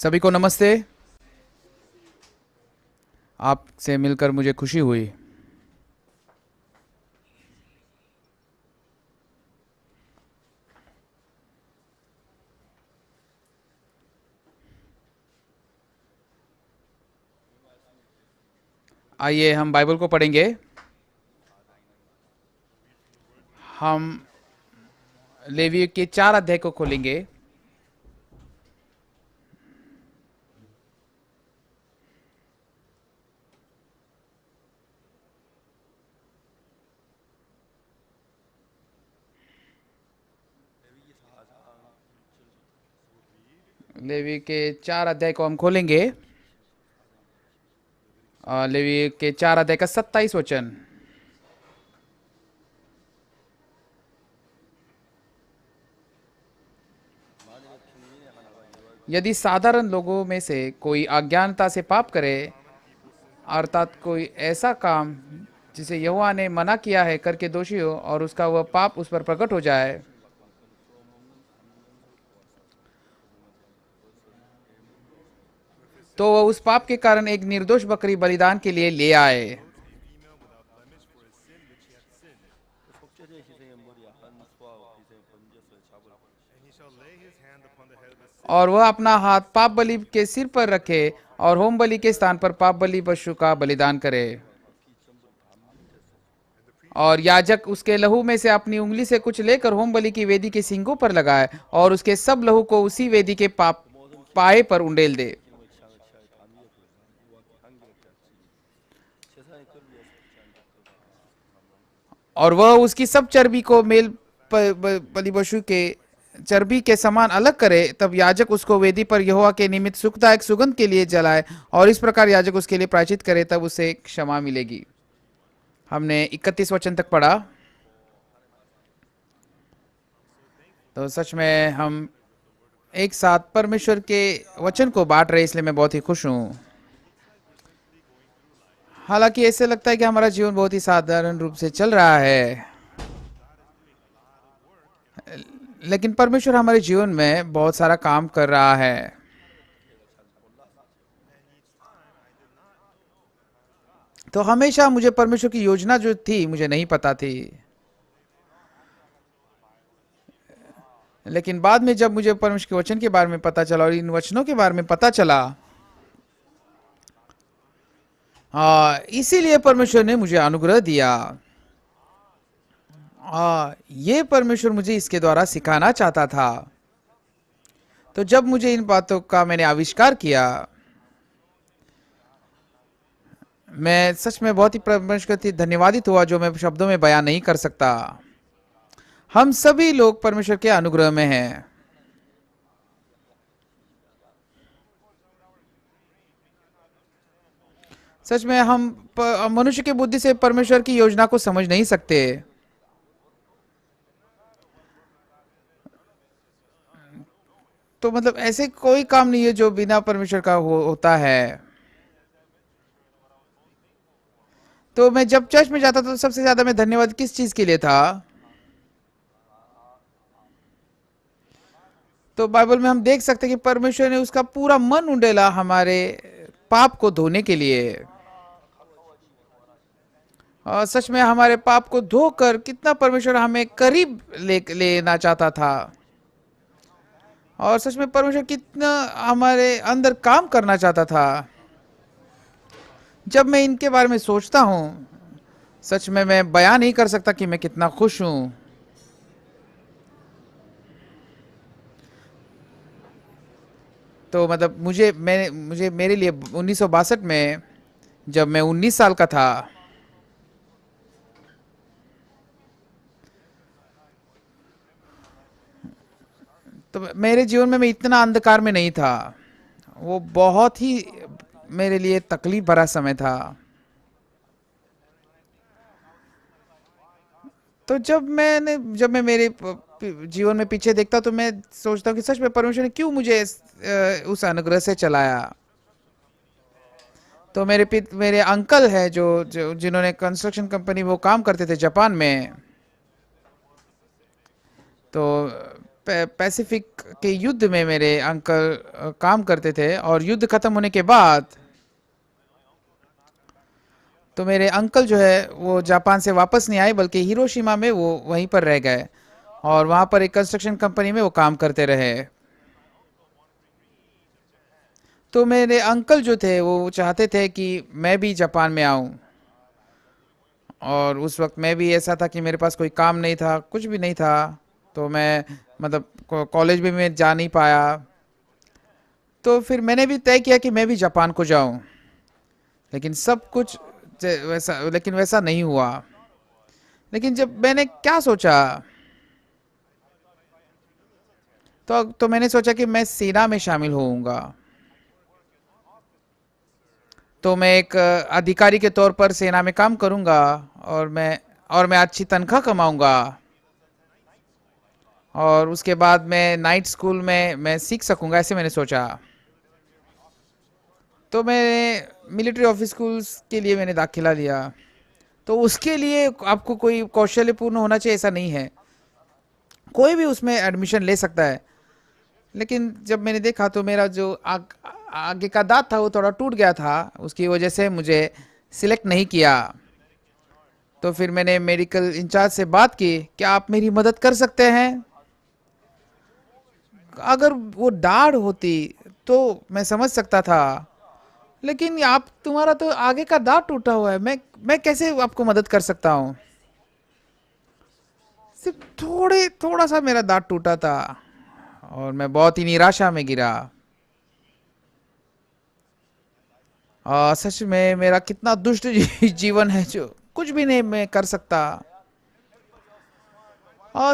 सभी को नमस्ते। आपसे मिलकर मुझे खुशी हुई। आइए हम बाइबल को पढ़ेंगे। हम लेवी के 4 अध्याय को खोलेंगे। लेवी के 4 अध्याय को हम खोलेंगे। लेवी के 4 अध्याय का 27 वचन। यदि साधारण लोगों में से कोई अज्ञानता से पाप करे, अर्थात कोई ऐसा काम जिसे यहोवा ने मना किया है करके दोषी हो और उसका वह पाप उस पर प्रकट हो जाए, तो वह उस पाप के कारण एक निर्दोष बकरी बलिदान के लिए ले आए 속죄제 희생의 머리에 한 소와 희생 번제소에 잡으라. And he shall lay his hand upon the head of the sin और वह अपना हाथ पाप बलि के सिर पर रखे और होम बलि के स्थान पर पाप बलि पशु का बलिदान करे। और याजक उसके लहू में से अपनी उंगली से कुछ लेकर होम बलि की वेदी के सींगों पर लगाए और उसके सब लहू को उसी वेदी के पाप पाए पर उंडेल दे। 기름의 취향을 취하여 단 위에 부르사 여호와께 향기롭게 할지 세상의 그를 위해 속지 않는 것과 और वह उसकी सब चर्बी को मेल बलि पशु के चर्बी के समान अलग करे। तब याजक उसको वेदी पर यहोवा के निमित्त सुखदायक सुगंध के लिए जलाए और इस प्रकार याजक उसके लिए प्रायश्चित करे, तब उसे क्षमा मिलेगी। हमने 31 वचन तक पढ़ा। तो सच में हम एक साथ परमेश्वर के वचन को बांट रहे, इसलिए मैं बहुत ही खुश हूँ। हालांकि ऐसे लगता है कि हमारा जीवन बहुत ही साधारण रूप से चल रहा है, लेकिन परमेश्वर हमारे जीवन में बहुत सारा काम कर रहा है। तो हमेशा मुझे परमेश्वर की योजना जो थी मुझे नहीं पता थी, लेकिन बाद में जब मुझे परमेश्वर के वचन के बारे में पता चला और इन वचनों के बारे में पता चला, इसीलिए परमेश्वर ने मुझे अनुग्रह दिया। ये परमेश्वर मुझे इसके द्वारा सिखाना चाहता था। तो जब मुझे इन बातों का मैंने आविष्कार किया, मैं सच में बहुत ही परमेश्वर के धन्यवादित हुआ, जो मैं शब्दों में बयान नहीं कर सकता। हम सभी लोग परमेश्वर के अनुग्रह में हैं। सच में हम मनुष्य की बुद्धि से परमेश्वर की योजना को समझ नहीं सकते। तो मतलब ऐसे कोई काम नहीं है जो बिना परमेश्वर का होता है। तो मैं जब चर्च में जाता था तो सबसे ज्यादा मैं धन्यवाद किस चीज के लिए था? तो बाइबल में हम देख सकते हैं कि परमेश्वर ने उसका पूरा मन उंडेला हमारे पाप को धोने के लिए। और सच में हमारे पाप को धोकर कितना परमेश्वर हमें करीब लेना चाहता था। और सच में परमेश्वर कितना हमारे अंदर काम करना चाहता था। जब मैं इनके बारे में सोचता हूँ, सच में मैं बयान नहीं कर सकता कि मैं कितना खुश हूँ। तो मतलब मुझे मेरे लिए 1962 में जब मैं 19 साल का था, तो मेरे जीवन में मैं इतना अंधकार में नहीं था। वो बहुत ही मेरे लिए तकलीफ भरा समय था। तो जब मैं मेरे जीवन में पीछे देखता तो मैं सोचता हूँ कि सच में परमेश्वर ने क्यों मुझे उस अनुग्रह से चलाया। तो मेरे अंकल है जो जिन्होंने कंस्ट्रक्शन कंपनी वो काम करते थे जापान में। तो पैसिफिक के युद्ध में मेरे अंकल काम करते थे, और युद्ध खत्म होने के बाद तो मेरे अंकल जो है वो जापान से वापस नहीं आए, बल्कि हिरोशिमा में वो वहीं पर रह गए और वहाँ पर एक कंस्ट्रक्शन कंपनी में वो काम करते रहे। तो मेरे अंकल जो थे वो चाहते थे कि मैं भी जापान में आऊँ, और उस वक्त मैं भी ऐसा था कि मेरे पास कोई काम नहीं था, कुछ भी नहीं था, तो मैं मतलब कॉलेज में मैं जा नहीं पाया। तो फिर मैंने भी तय किया कि मैं भी जापान को जाऊं, लेकिन सब कुछ वैसा नहीं हुआ। लेकिन जब मैंने क्या सोचा, तो मैंने सोचा कि मैं सेना में शामिल होऊंगा। तो मैं एक अधिकारी के तौर पर सेना में काम करूंगा, और मैं अच्छी तनख्वाह कमाऊंगा, और उसके बाद मैं नाइट स्कूल में मैं सीख सकूंगा, ऐसे मैंने सोचा। तो मैंने मिलिट्री ऑफिस स्कूल्स के लिए मैंने दाखिला लिया। तो उसके लिए आपको कोई कौशल्यपूर्ण होना चाहिए ऐसा नहीं है, कोई भी उसमें एडमिशन ले सकता है। लेकिन जब मैंने देखा तो मेरा जो आगे का दांत था वो थोड़ा टूट गया था, उसकी वजह से मुझे सिलेक्ट नहीं किया। तो फिर मैंने मेडिकल इंचार्ज से बात की, क्या आप मेरी मदद कर सकते हैं? अगर वो दाढ़ होती तो मैं समझ सकता था, लेकिन आप तुम्हारा तो आगे का दांत टूटा हुआ है, मैं कैसे आपको मदद कर सकता हूँ? सिर्फ थोड़ा सा मेरा दांत टूटा था, और मैं बहुत ही निराशा में गिरा। सच में मेरा कितना दुष्ट जीवन है, जो कुछ भी नहीं मैं कर सकता।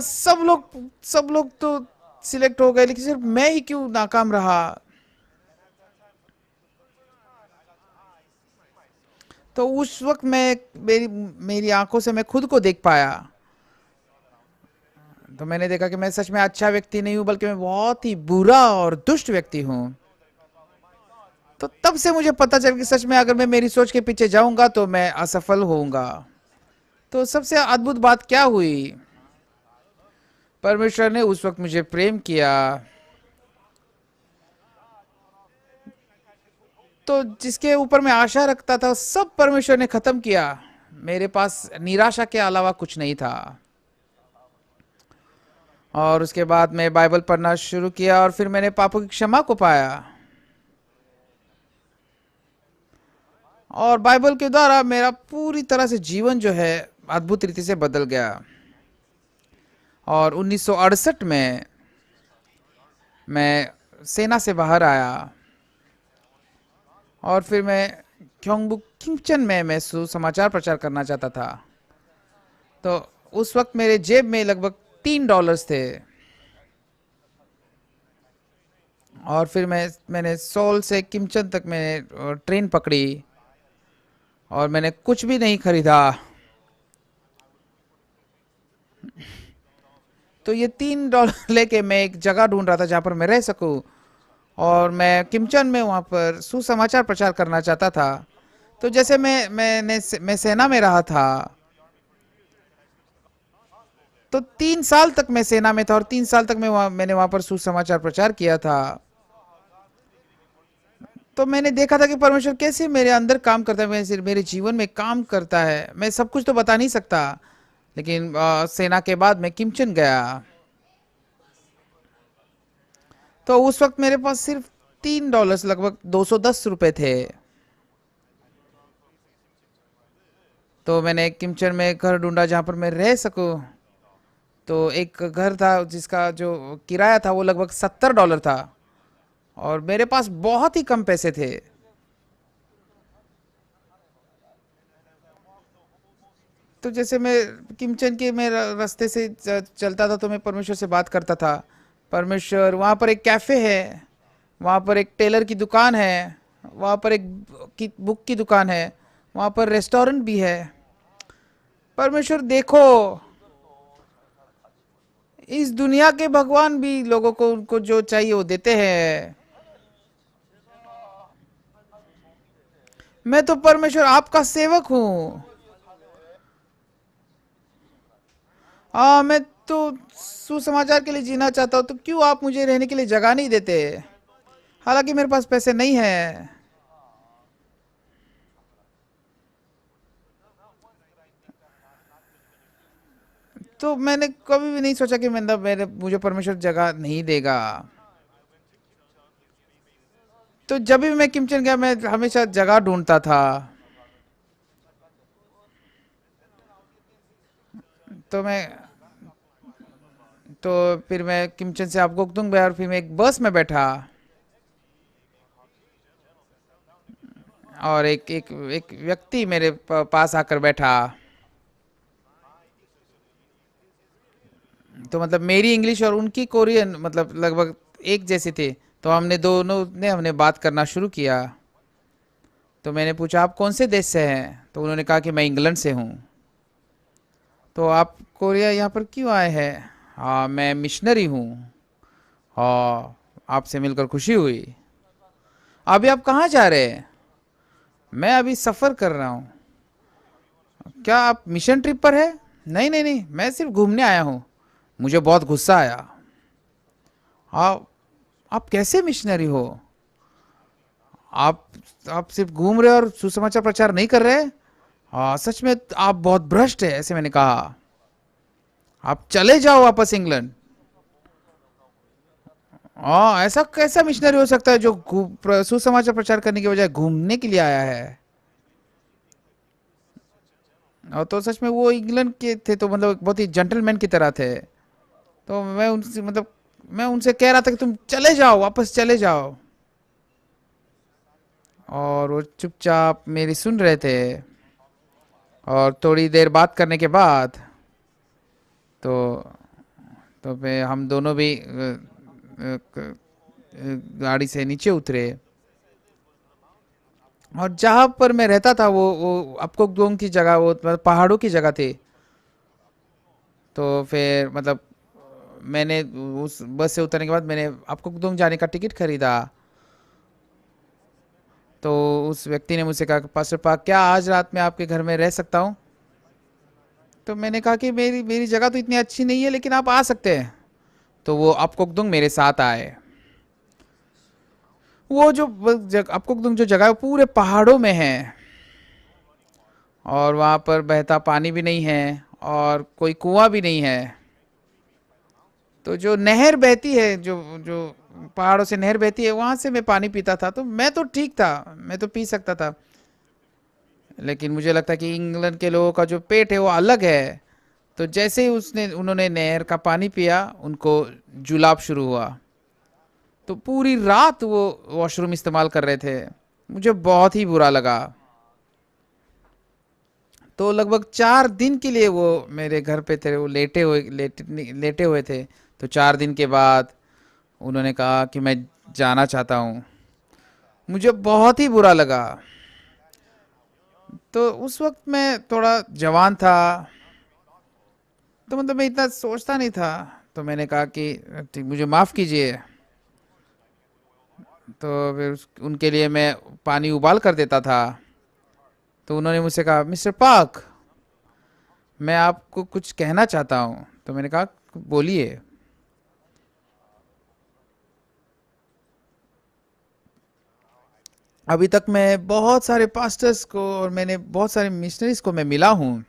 सब लोग तो सिलेक्ट हो गए, लेकिन सिर्फ मैं ही क्यों नाकाम रहा? तो उस वक्त मैं मेरी मेरी आंखों से मैं खुद को देख पाया। तो मैंने देखा कि मैं सच में अच्छा व्यक्ति नहीं हूं, बल्कि मैं बहुत ही बुरा और दुष्ट व्यक्ति हूं। तो तब से मुझे पता चला कि सच में अगर मैं मेरी सोच के पीछे जाऊंगा तो मैं असफल होऊंगा। तो सबसे अद्भुत बात क्या हुई, परमेश्वर ने उस वक्त मुझे प्रेम किया। तो जिसके ऊपर मैं आशा रखता था सब परमेश्वर ने खत्म किया। मेरे पास निराशा के अलावा कुछ नहीं था। और उसके बाद मैं बाइबल पढ़ना शुरू किया, और फिर मैंने पापों की क्षमा को पाया, और बाइबल के द्वारा मेरा पूरी तरह से जीवन जो है अद्भुत रीति से बदल गया। और 1968 में मैं सेना से बाहर आया, और फिर मैं क्योंगबुक किंगचन में मैं सुसमाचार प्रचार करना चाहता था। तो उस वक्त मेरे जेब में लगभग $3 थे, और फिर मैंने सोल से किमचन तक मैंने ट्रेन पकड़ी, और मैंने कुछ भी नहीं खरीदा। तो ये $3 लेके मैं एक जगह ढूंढ रहा था जहाँ पर मैं रह सकूं, और मैं किमचन में वहाँ पर सुसमाचार प्रचार करना चाहता था। तो जैसे मैं सेना में रहा था, तो 3 साल तक मैं सेना में था, और 3 साल तक मैंने वहाँ पर सुसमाचार प्रचार किया था। तो मैंने देखा था कि परमेश्वर कैसे मेरे अंदर काम करता है, मेरे जीवन में काम करता है। मैं सब कुछ तो बता नहीं सकता, लेकिन सेना के बाद मैं किमचन गया। तो उस वक्त मेरे पास सिर्फ $3 लगभग $210 थे। तो मैंने किमचन में घर ढूंढा जहाँ पर मैं रह सकूं। तो एक घर था जिसका जो किराया था वो लगभग $70 था, और मेरे पास बहुत ही कम पैसे थे। तो जैसे मैं किमचन के मैं रास्ते से चलता था, तो मैं परमेश्वर से बात करता था, परमेश्वर वहाँ पर एक कैफ़े है, वहाँ पर एक टेलर की दुकान है, वहाँ पर एक बुक की दुकान है, वहाँ पर रेस्टोरेंट भी है। परमेश्वर देखो, इस दुनिया के भगवान भी लोगों को उनको जो चाहिए वो देते हैं। मैं तो परमेश्वर आपका सेवक हूँ। मैं तो सुसमाचार के लिए जीना चाहता हूँ, तो क्यों आप मुझे रहने के लिए जगह नहीं देते? हालांकि मेरे पास पैसे नहीं है। तो मैंने कभी भी नहीं सोचा कि मतलब मेरे मुझे परमेश्वर जगह नहीं देगा। तो जब भी मैं किमचन गया, मैं हमेशा जगह ढूंढता था। तो मैं तो फिर मैं किमचन से आपको दूंगा गया, और फिर मैं एक बस में बैठा, और एक व्यक्ति मेरे पास आकर बैठा। तो मतलब मेरी इंग्लिश और उनकी कोरियन मतलब लगभग एक जैसी थी। तो हमने बात करना शुरू किया। तो मैंने पूछा, आप कौन से देश से हैं? तो उन्होंने कहा कि मैं इंग्लैंड से हूँ। तो आप कोरिया यहाँ पर क्यों आए हैं? हाँ, मैं मिशनरी हूँ। हाँ, आपसे मिलकर खुशी हुई। अभी आप कहाँ जा रहे हैं? मैं अभी सफ़र कर रहा हूँ। क्या आप मिशन ट्रिप पर है? नहीं नहीं नहीं, मैं सिर्फ घूमने आया हूँ। मुझे बहुत गुस्सा आया। आप कैसे मिशनरी हो? आप आप सिर्फ घूम रहे और सुसमाचार प्रचार नहीं कर रहे? हाँ, सच में आप बहुत भ्रष्ट है, ऐसे मैंने कहा। आप चले जाओ वापस इंग्लैंड। हाँ, ऐसा कैसा मिशनरी हो सकता है जो सुसमाचार प्रचार करने के बजाय घूमने के लिए आया है? और तो सच में वो इंग्लैंड के थे, तो मतलब बहुत ही जेंटलमैन की तरह थे। तो मैं उनसे कह रहा था कि तुम चले जाओ, वापस चले जाओ। और वो चुपचाप मेरी सुन रहे थे। और थोड़ी देर बात करने के बाद तो फिर हम दोनों भी गाड़ी से नीचे उतरे। और जहाँ पर मैं रहता था, वो अपकोकदोंग की जगह, वो मतलब पहाड़ों की जगह थी। तो फिर मतलब मैंने उस बस से उतरने के बाद मैंने अपकोकदोंग जाने का टिकट खरीदा। तो उस व्यक्ति ने मुझसे कहा, पास्टर पाक, क्या आज रात में आपके घर में रह सकता हूँ? तो मैंने कहा कि मेरी मेरी जगह तो इतनी अच्छी नहीं है, लेकिन आप आ सकते हैं। तो वो अपकोकदोंग मेरे साथ आए। वो जो अपकोकदोंग जो जगह है, वो पूरे पहाड़ों में है। और वहाँ पर बहता पानी भी नहीं है, और कोई कुआं भी नहीं है। तो जो नहर बहती है, जो जो पहाड़ों से नहर बहती है, वहां से मैं पानी पीता था। तो मैं तो ठीक था, मैं तो पी सकता था। लेकिन मुझे लगता है कि इंग्लैंड के लोगों का जो पेट है वो अलग है। तो जैसे ही उसने उन्होंने नहर का पानी पिया, उनको जुलाब शुरू हुआ। तो पूरी रात वो वॉशरूम इस्तेमाल कर रहे थे। मुझे बहुत ही बुरा लगा। तो लगभग 4 दिन के लिए वो मेरे घर पे थे, वो लेटे हुए थे। तो 4 दिन के बाद उन्होंने कहा कि मैं जाना चाहता हूँ। मुझे बहुत ही बुरा लगा। तो उस वक्त मैं थोड़ा जवान था, तो मतलब मैं इतना सोचता नहीं था। तो मैंने कहा कि ठीक, मुझे माफ़ कीजिए। तो फिर उनके लिए मैं पानी उबाल कर देता था। तो उन्होंने मुझसे कहा, मिस्टर पाक, मैं आपको कुछ कहना चाहता हूँ। तो मैंने कहा, बोलिए। अभी तक मैं बहुत सारे पास्टर्स को और मैंने बहुत सारे मिशनरीज को मैं मिला हूँ,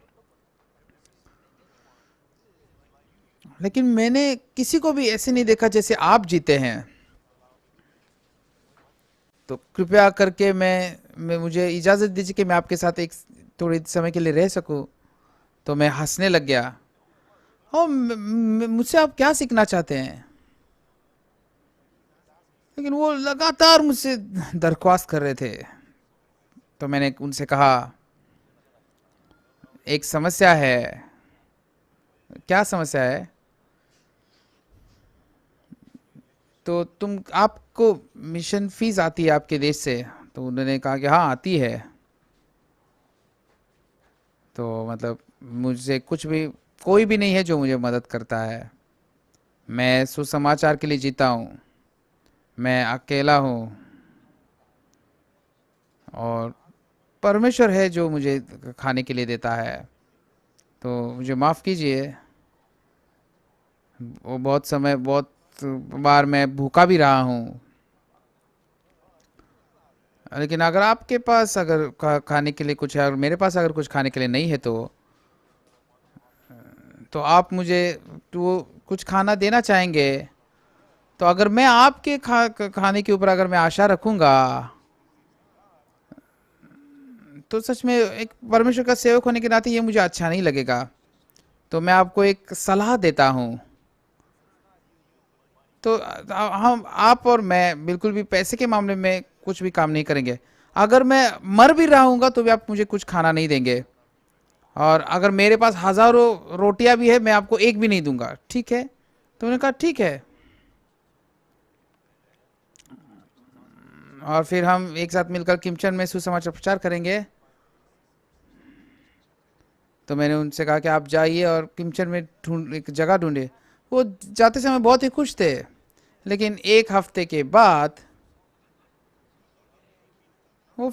लेकिन मैंने किसी को भी ऐसे नहीं देखा जैसे आप जीते हैं। तो कृपया करके मैं मुझे इजाज़त दीजिए कि मैं आपके साथ एक थोड़ी समय के लिए रह सकूं। तो मैं हंसने लग गया। और मुझसे आप क्या सीखना चाहते हैं? लेकिन वो लगातार मुझसे दरख्वास्त कर रहे थे। तो मैंने उनसे कहा, एक समस्या है। क्या समस्या है? तो तुम आपको मिशन फीस आती है आपके देश से? तो उन्होंने कहा कि हाँ, आती है। तो मतलब मुझसे कुछ भी, कोई भी नहीं है जो मुझे मदद करता है। मैं सुसमाचार के लिए जीता हूँ। मैं अकेला हूँ, और परमेश्वर है जो मुझे खाने के लिए देता है। तो मुझे माफ़ कीजिए। वो बहुत बार मैं भूखा भी रहा हूँ। लेकिन अगर आपके पास अगर खाने के लिए कुछ है और मेरे पास अगर कुछ खाने के लिए नहीं है तो आप मुझे तो कुछ खाना देना चाहेंगे। तो अगर मैं आपके खाने के ऊपर अगर मैं आशा रखूंगा तो सच में एक परमेश्वर का सेवक होने के नाते ये मुझे अच्छा नहीं लगेगा। तो मैं आपको एक सलाह देता हूँ। तो हम आप और मैं बिल्कुल भी पैसे के मामले में कुछ भी काम नहीं करेंगे। अगर मैं मर भी रहूंगा तो भी आप मुझे कुछ खाना नहीं देंगे। और अगर मेरे पास हजारों रोटियां भी है मैं आपको एक भी नहीं दूंगा, ठीक है? तो उन्होंने कहा ठीक है। और फिर हम एक साथ मिलकर किमचन में सुसमाचार प्रचार करेंगे। तो मैंने उनसे कहा कि आप जाइए और किमचन में ढूंढ एक जगह ढूंढे। वो जाते समय बहुत ही खुश थे। लेकिन एक हफ्ते के बाद वो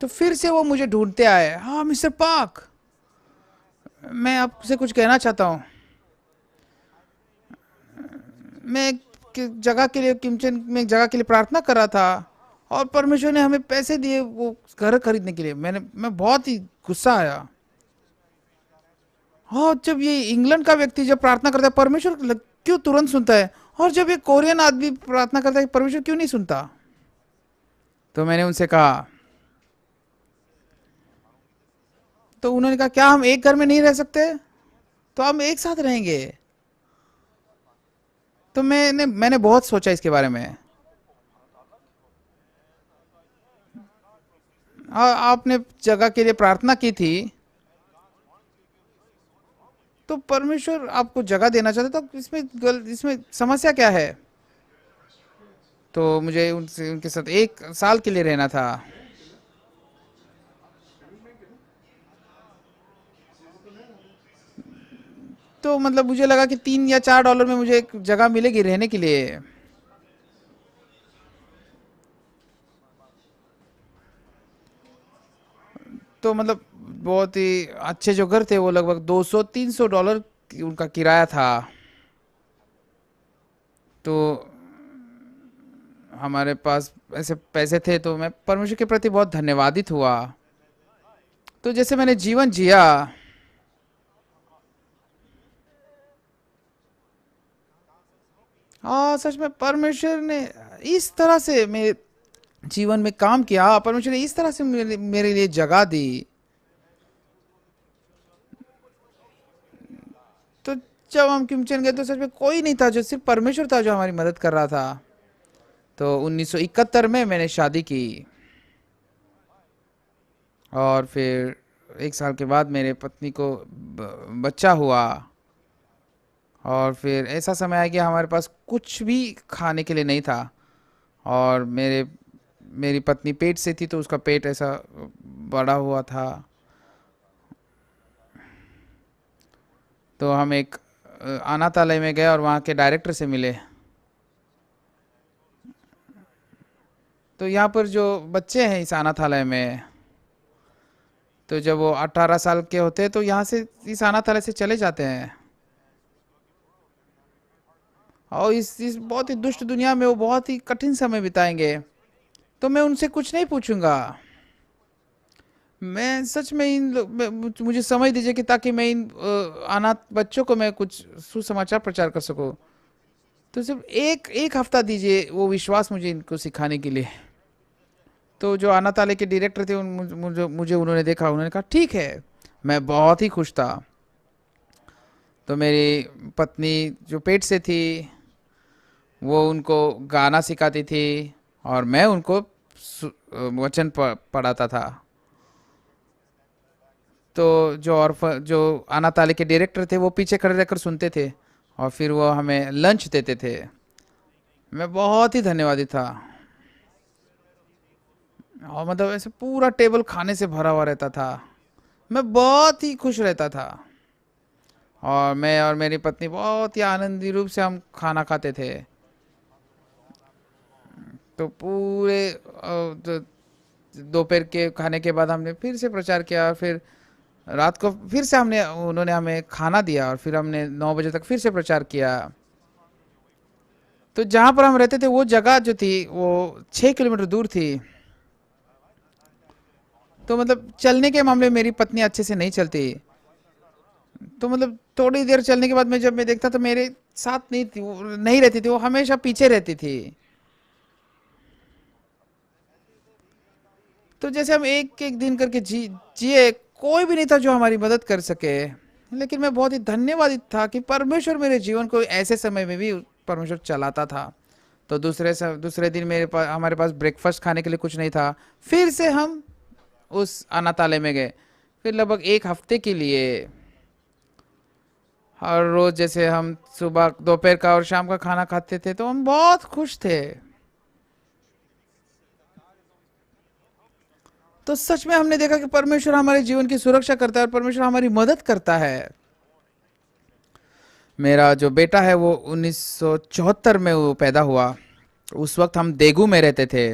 तो फिर से वो मुझे ढूंढते आए। हाँ मिस्टर पार्क, मैं आपसे कुछ कहना चाहता हूँ। मैं एक जगह के लिए किमचन में एक जगह के लिए प्रार्थना कर रहा था और परमेश्वर ने हमें पैसे दिए वो घर खरीदने के लिए। मैं बहुत ही गुस्सा आया। हाँ, जब ये इंग्लैंड का व्यक्ति जब प्रार्थना करता है परमेश्वर क्यों तुरंत सुनता है, और जब ये कोरियन आदमी प्रार्थना करता है परमेश्वर क्यों नहीं सुनता? तो मैंने उनसे कहा, तो उन्होंने कहा क्या हम एक घर में नहीं रह सकते? तो हम एक साथ रहेंगे। तो मैंने बहुत सोचा इसके बारे में। आपने जगह के लिए प्रार्थना की थी तो परमेश्वर आपको जगह देना चाहता, तो इसमें समस्या क्या है? तो मुझे उनसे उनके साथ एक साल के लिए रहना था। तो मतलब मुझे लगा कि $3 या $4 में मुझे एक जगह मिलेगी रहने के लिए। तो मतलब बहुत ही अच्छे जो घर थे वो लगभग $200-300 उनका किराया था। तो हमारे पास ऐसे पैसे थे तो मैं परमेश्वर के प्रति बहुत धन्यवादित हुआ। तो जैसे मैंने जीवन जिया, हाँ सच में परमेश्वर ने इस तरह से मेरे जीवन में काम किया। परमेश्वर ने इस तरह से मेरे लिए जगह दी। तो जब हम किमचन गए तो सच में कोई नहीं था, जो सिर्फ परमेश्वर था जो हमारी मदद कर रहा था। तो 1971 में मैंने शादी की और फिर एक साल के बाद मेरे पत्नी को बच्चा हुआ। और फिर ऐसा समय आ गया हमारे पास कुछ भी खाने के लिए नहीं था। और मेरी पत्नी पेट से थी तो उसका पेट ऐसा बड़ा हुआ था। तो हम एक अनाथालय में गए और वहाँ के डायरेक्टर से मिले। तो यहाँ पर जो बच्चे हैं इस अनाथालय में, तो जब वो 18 साल के होते हैं तो यहाँ से इस अनाथालय से चले जाते हैं। और इस बहुत ही दुष्ट दुनिया में वो बहुत ही कठिन समय बिताएंगे। तो मैं उनसे कुछ नहीं पूछूंगा। मैं सच में मुझे समझ दीजिए कि ताकि मैं इन अनाथ बच्चों को मैं कुछ सुसमाचार प्रचार कर सकूं। तो सिर्फ एक एक हफ्ता दीजिए वो विश्वास मुझे इनको सिखाने के लिए। तो जो अनाथालय के डायरेक्टर थे मुझे उन्होंने देखा, उन्होंने कहा ठीक है। मैं बहुत ही खुश था। तो मेरी पत्नी जो पेट से थी वो उनको गाना सिखाती थी और मैं उनको वचन पढ़ाता था। तो जो अनाथालय के डायरेक्टर थे वो पीछे खड़े रहकर सुनते थे और फिर वो हमें लंच देते थे। मैं बहुत ही धन्यवादी था। और मतलब ऐसे पूरा टेबल खाने से भरा हुआ रहता था। मैं बहुत ही खुश रहता था और मैं और मेरी पत्नी बहुत ही आनंदी रूप से हम खाना खाते थे। तो पूरे दोपहर के खाने के बाद हमने फिर से प्रचार किया। फिर रात को फिर से उन्होंने हमें खाना दिया और फिर हमने 9 बजे तक फिर से प्रचार किया। तो जहाँ पर हम रहते थे वो जगह जो थी वो 6 किलोमीटर दूर थी। तो मतलब चलने के मामले में मेरी पत्नी अच्छे से नहीं चलती। तो मतलब थोड़ी देर चलने के बाद में जब मैं देखता तो मेरे साथ नहीं थी, वो नहीं रहती थी, वो हमेशा पीछे रहती थी। तो जैसे हम एक एक दिन करके जिए, कोई भी नहीं था जो हमारी मदद कर सके। लेकिन मैं बहुत ही धन्यवादित था कि परमेश्वर मेरे जीवन को ऐसे समय में भी परमेश्वर चलाता था। तो दूसरे दिन हमारे पास ब्रेकफास्ट खाने के लिए कुछ नहीं था। फिर से हम उस अनाथालय में गए, फिर लगभग 1 हफ्ते के लिए। हर रोज जैसे हम सुबह दोपहर का और शाम का खाना खाते थे तो हम बहुत खुश थे। तो सच में हमने देखा कि परमेश्वर हमारे जीवन की सुरक्षा करता है और परमेश्वर हमारी मदद करता है। मेरा जो बेटा है वो 1974 में वो पैदा हुआ। उस वक्त हम देगू में रहते थे।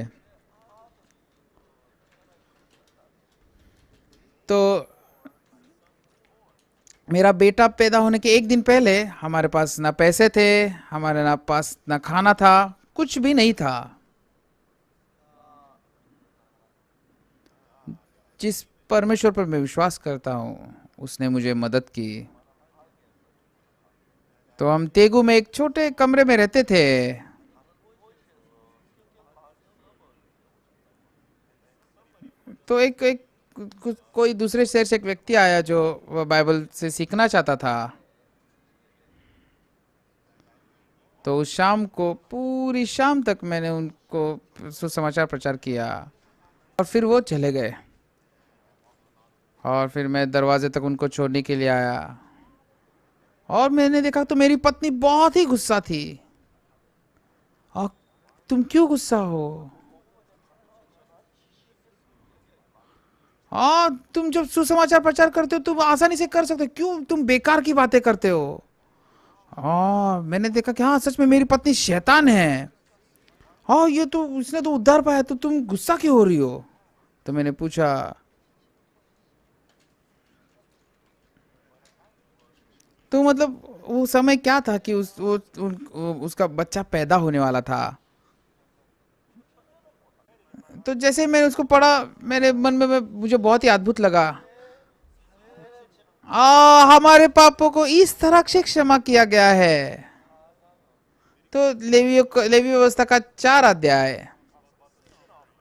तो मेरा बेटा पैदा होने के एक दिन पहले हमारे पास ना पैसे थे, हमारे ना पास ना खाना था, कुछ भी नहीं था। जिस परमेश्वर पर मैं विश्वास करता हूँ उसने मुझे मदद की। तो हम तेगू में एक छोटे कमरे में रहते थे। तो एक कोई दूसरे शहर से एक व्यक्ति आया जो बाइबल से सीखना चाहता था। तो उस शाम को पूरी शाम तक मैंने उनको सुसमाचार प्रचार किया और फिर वो चले गए। और फिर मैं दरवाजे तक उनको छोड़ने के लिए आया और मैंने देखा तो मेरी पत्नी बहुत ही गुस्सा थी। और तुम क्यों गुस्सा हो? हाँ, तुम जब सुसमाचार प्रचार करते हो तुम आसानी से कर सकते हो, क्यों तुम बेकार की बातें करते हो? हाँ, मैंने देखा कि हाँ सच में मेरी पत्नी शैतान है। हाँ, ये तो उसने तो उद्धार पाया, तो तुम गुस्सा क्यों हो रही हो? तो मैंने पूछा। तो मतलब वो समय क्या था कि उसका बच्चा पैदा होने वाला था। तो जैसे मैंने उसको पढ़ा मेरे मन में मुझे बहुत ही अद्भुत लगा। हमारे पापों को इस तरह से क्षमा किया गया है। तो लेवी व्यवस्था का 4 अध्याय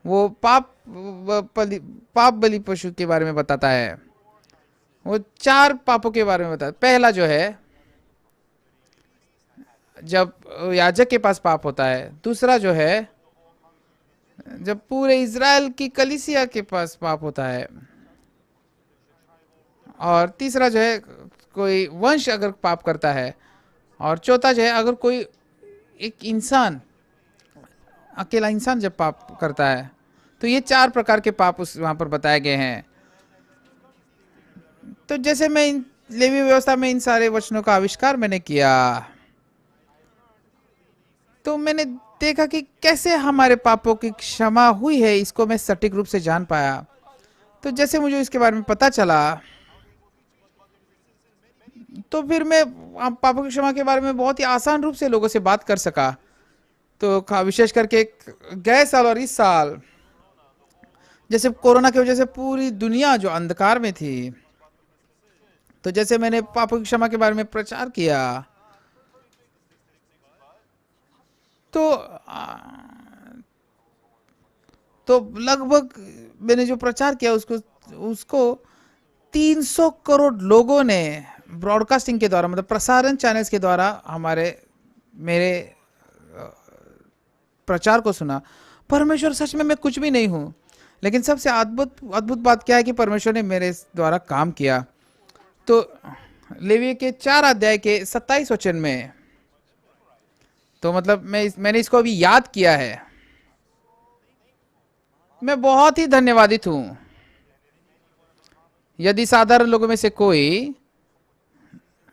वो पाप बलि पशु के बारे में बताता है। वो 4 पापों के बारे में बताता है। पहला जो है जब याजक के पास पाप होता है। दूसरा जो है जब पूरे इज़राइल की कलीसिया के पास पाप होता है। और तीसरा जो है कोई वंश अगर पाप करता है। और चौथा जो है अगर कोई एक इंसान, अकेला इंसान जब पाप करता है। तो ये 4 प्रकार के पाप उस वहां पर बताए गए हैं। तो जैसे मैं लेवी व्यवस्था में इन सारे वचनों का आविष्कार मैंने किया तो मैंने देखा कि कैसे हमारे पापों की क्षमा हुई है, इसको मैं सटीक रूप से जान पाया। तो जैसे मुझे इसके बारे में पता चला तो फिर मैं पापों की क्षमा के बारे में बहुत ही आसान रूप से लोगों से बात कर सका। तो विशेष करके गए साल और इस साल जैसे कोरोना की वजह से पूरी दुनिया जो अंधकार में थी, तो जैसे मैंने पापों की क्षमा के बारे में प्रचार किया तो लगभग मैंने जो प्रचार किया उसको उसको 300 करोड़ लोगों ने ब्रॉडकास्टिंग के द्वारा, मतलब प्रसारण चैनल्स के द्वारा मेरे प्रचार को सुना। परमेश्वर सच में मैं कुछ भी नहीं हूँ, लेकिन सबसे अद्भुत बात क्या है कि परमेश्वर ने मेरे द्वारा काम किया। तो लेवी के 4 अध्याय के 27 वचन में, तो मतलब मैंने इसको अभी याद किया है। मैं बहुत ही धन्यवादित हूँ। यदि साधारण लोगों में से कोई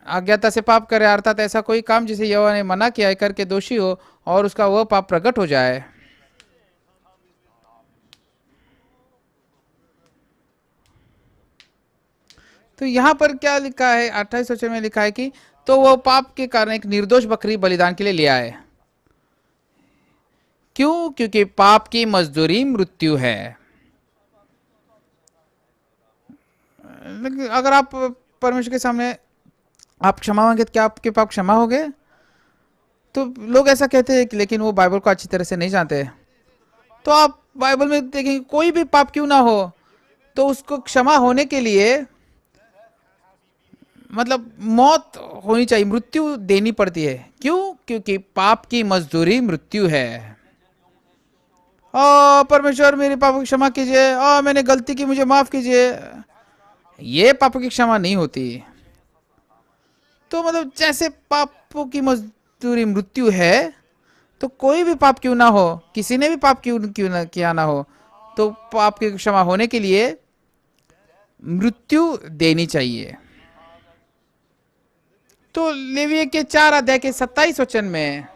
अज्ञाता से पाप करे, अर्थात ऐसा कोई काम जिसे यहोवा ने मना किया है करके दोषी हो और उसका वह पाप प्रकट हो जाए, तो यहाँ पर क्या लिखा है, 28 वचन में लिखा है कि तो वो पाप के कारण एक निर्दोष बकरी बलिदान के लिए ले आए। क्यों? क्योंकि पाप की मजदूरी मृत्यु है। लेकिन अगर आप परमेश्वर के सामने आप क्षमा मांगे तो क्या आपके पाप क्षमा हो गए? तो लोग ऐसा कहते हैं कि लेकिन वो बाइबल को अच्छी तरह से नहीं जानते। तो आप बाइबल में देखेंगे कोई भी पाप क्यों ना हो तो उसको क्षमा होने के लिए मतलब मौत होनी चाहिए, मृत्यु देनी पड़ती है। क्यों? क्योंकि पाप की मजदूरी मृत्यु है। परमेश्वर मेरे पापों की क्षमा कीजिए, मैंने गलती की, मुझे माफ कीजिए, ये पापों की क्षमा नहीं होती। तो मतलब जैसे पापों की मजदूरी मृत्यु है, तो कोई भी पाप क्यों ना हो, किसी ने भी पाप क्यों क्यों ना किया ना हो, तो पाप की क्षमा होने के लिए मृत्यु देनी चाहिए। तो लेविय के 4 अध्याय के 27 वचन में,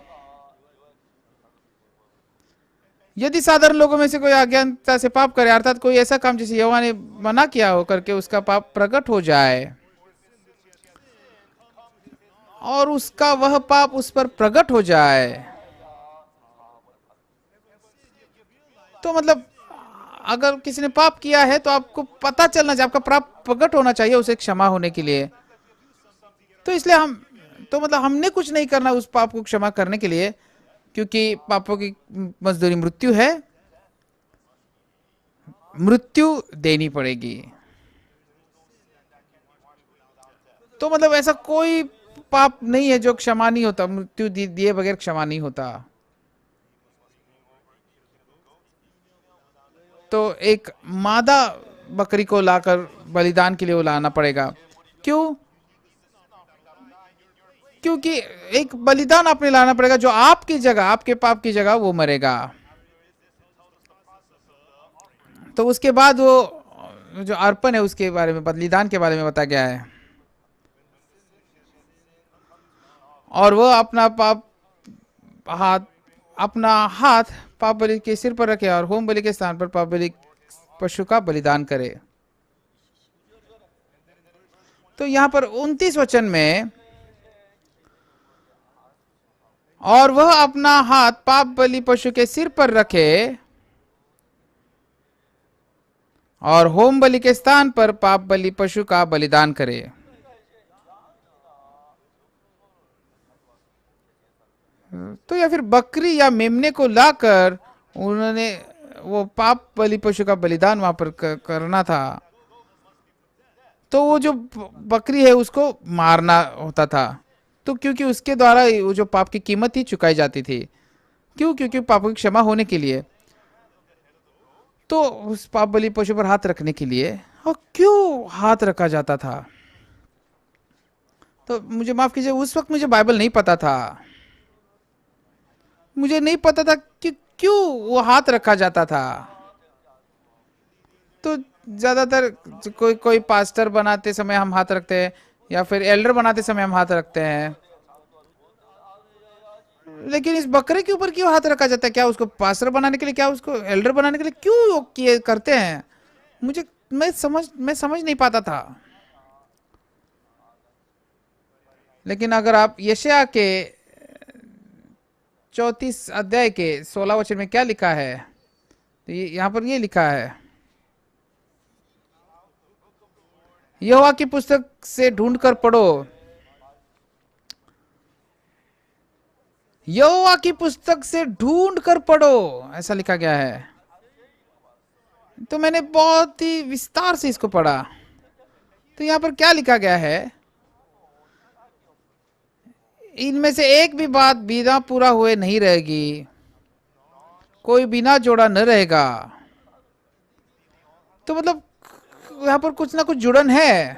यदि साधारण लोगों में से कोई अज्ञानता से पाप करे, अर्थात कोई ऐसा काम जिसे यहोवा ने मना किया हो करके उसका पाप प्रकट हो जाए और उसका वह पाप उस पर प्रकट हो जाए, तो मतलब अगर किसी ने पाप किया है तो आपको पता चलना चाहिए, आपका पाप प्रकट होना चाहिए उसे क्षमा होने के लिए। तो इसलिए मतलब हमने कुछ नहीं करना उस पाप को क्षमा करने के लिए, क्योंकि पापों की मजदूरी मृत्यु है, मृत्यु देनी पड़ेगी। तो मतलब ऐसा कोई पाप नहीं है जो क्षमा नहीं होता, मृत्यु दिए बगैर क्षमा नहीं होता। तो एक मादा बकरी को लाकर बलिदान के लिए वो लाना पड़ेगा। क्यों? क्योंकि एक बलिदान आपने लाना पड़ेगा जो आपकी जगह, आपके पाप की जगह वो मरेगा। तो उसके बाद वो जो अर्पण है उसके बारे में, बलिदान के बारे में बताया गया है। और वो अपना हाथ पाप बलि के सिर पर रखे और होम बलि के स्थान पर पाप बलि पशु का बलिदान करे। तो यहाँ पर 29 वचन में, और वह अपना हाथ पाप बलि पशु के सिर पर रखे और होम बलि के स्थान पर पाप बलि पशु का बलिदान करे। तो या फिर बकरी या मेमने को लाकर उन्होंने वो पाप बलि पशु का बलिदान वहां पर करना था। तो वो जो बकरी है उसको मारना होता था, तो क्योंकि उसके द्वारा वो जो पाप की कीमत थी चुकाई जाती थी। क्यों? क्योंकि पापों की क्षमा होने के लिए। तो उस पाप बलि पशु पर हाथ रखने के लिए, और क्यों हाथ रखा जाता था? तो मुझे माफ कीजिए, उस वक्त मुझे बाइबल नहीं पता था, मुझे नहीं पता था कि क्यों वो हाथ रखा जाता था। तो ज्यादातर कोई पास्टर बनाते समय हम हाथ रखते हैं, या फिर एल्डर बनाते समय हम हाथ रखते हैं, लेकिन इस बकरे के ऊपर क्यों हाथ रखा जाता है? क्या उसको पास्टर बनाने के लिए, क्या उसको एल्डर बनाने के लिए क्यों किए करते हैं? मैं समझ नहीं पाता था। लेकिन अगर आप यशायाह के 34 अध्याय के 16 वचन में क्या लिखा है, तो यहाँ पर ये लिखा है, यहोवा की पुस्तक से ढूंढकर पढ़ो, यहोवा की पुस्तक से ढूंढ कर पढ़ो, ऐसा लिखा गया है। तो मैंने बहुत ही विस्तार से इसको पढ़ा। तो यहाँ पर क्या लिखा गया है, इनमें से एक भी बात बिना पूरा हुए नहीं रहेगी, कोई बिना जोड़ा न रहेगा। तो मतलब यहाँ पर कुछ ना कुछ जुड़न है।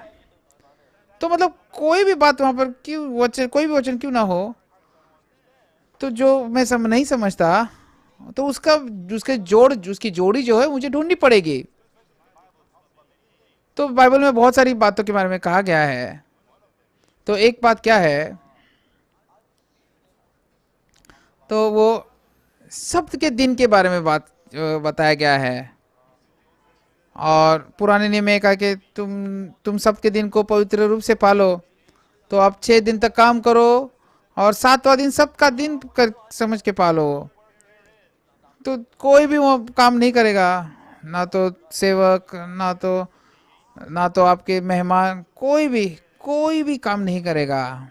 तो मतलब कोई भी बात वहां पर क्यों वचन, कोई भी वचन क्यों ना हो, तो जो मैं नहीं समझता, तो उसकी जोड़ी जो है मुझे ढूंढनी पड़ेगी। तो बाइबल में बहुत सारी बातों के बारे में कहा गया है। तो एक बात क्या है, तो वो सब्त के दिन के बारे में बताया गया है। और पुराने नियम में कहा कि तुम सबके दिन को पवित्र रूप से पालो। तो आप 6 दिन तक काम करो और 7वां दिन सबका दिन कर समझ के पालो। तो कोई भी वो काम नहीं करेगा, ना तो सेवक, ना तो आपके मेहमान, कोई भी काम नहीं करेगा।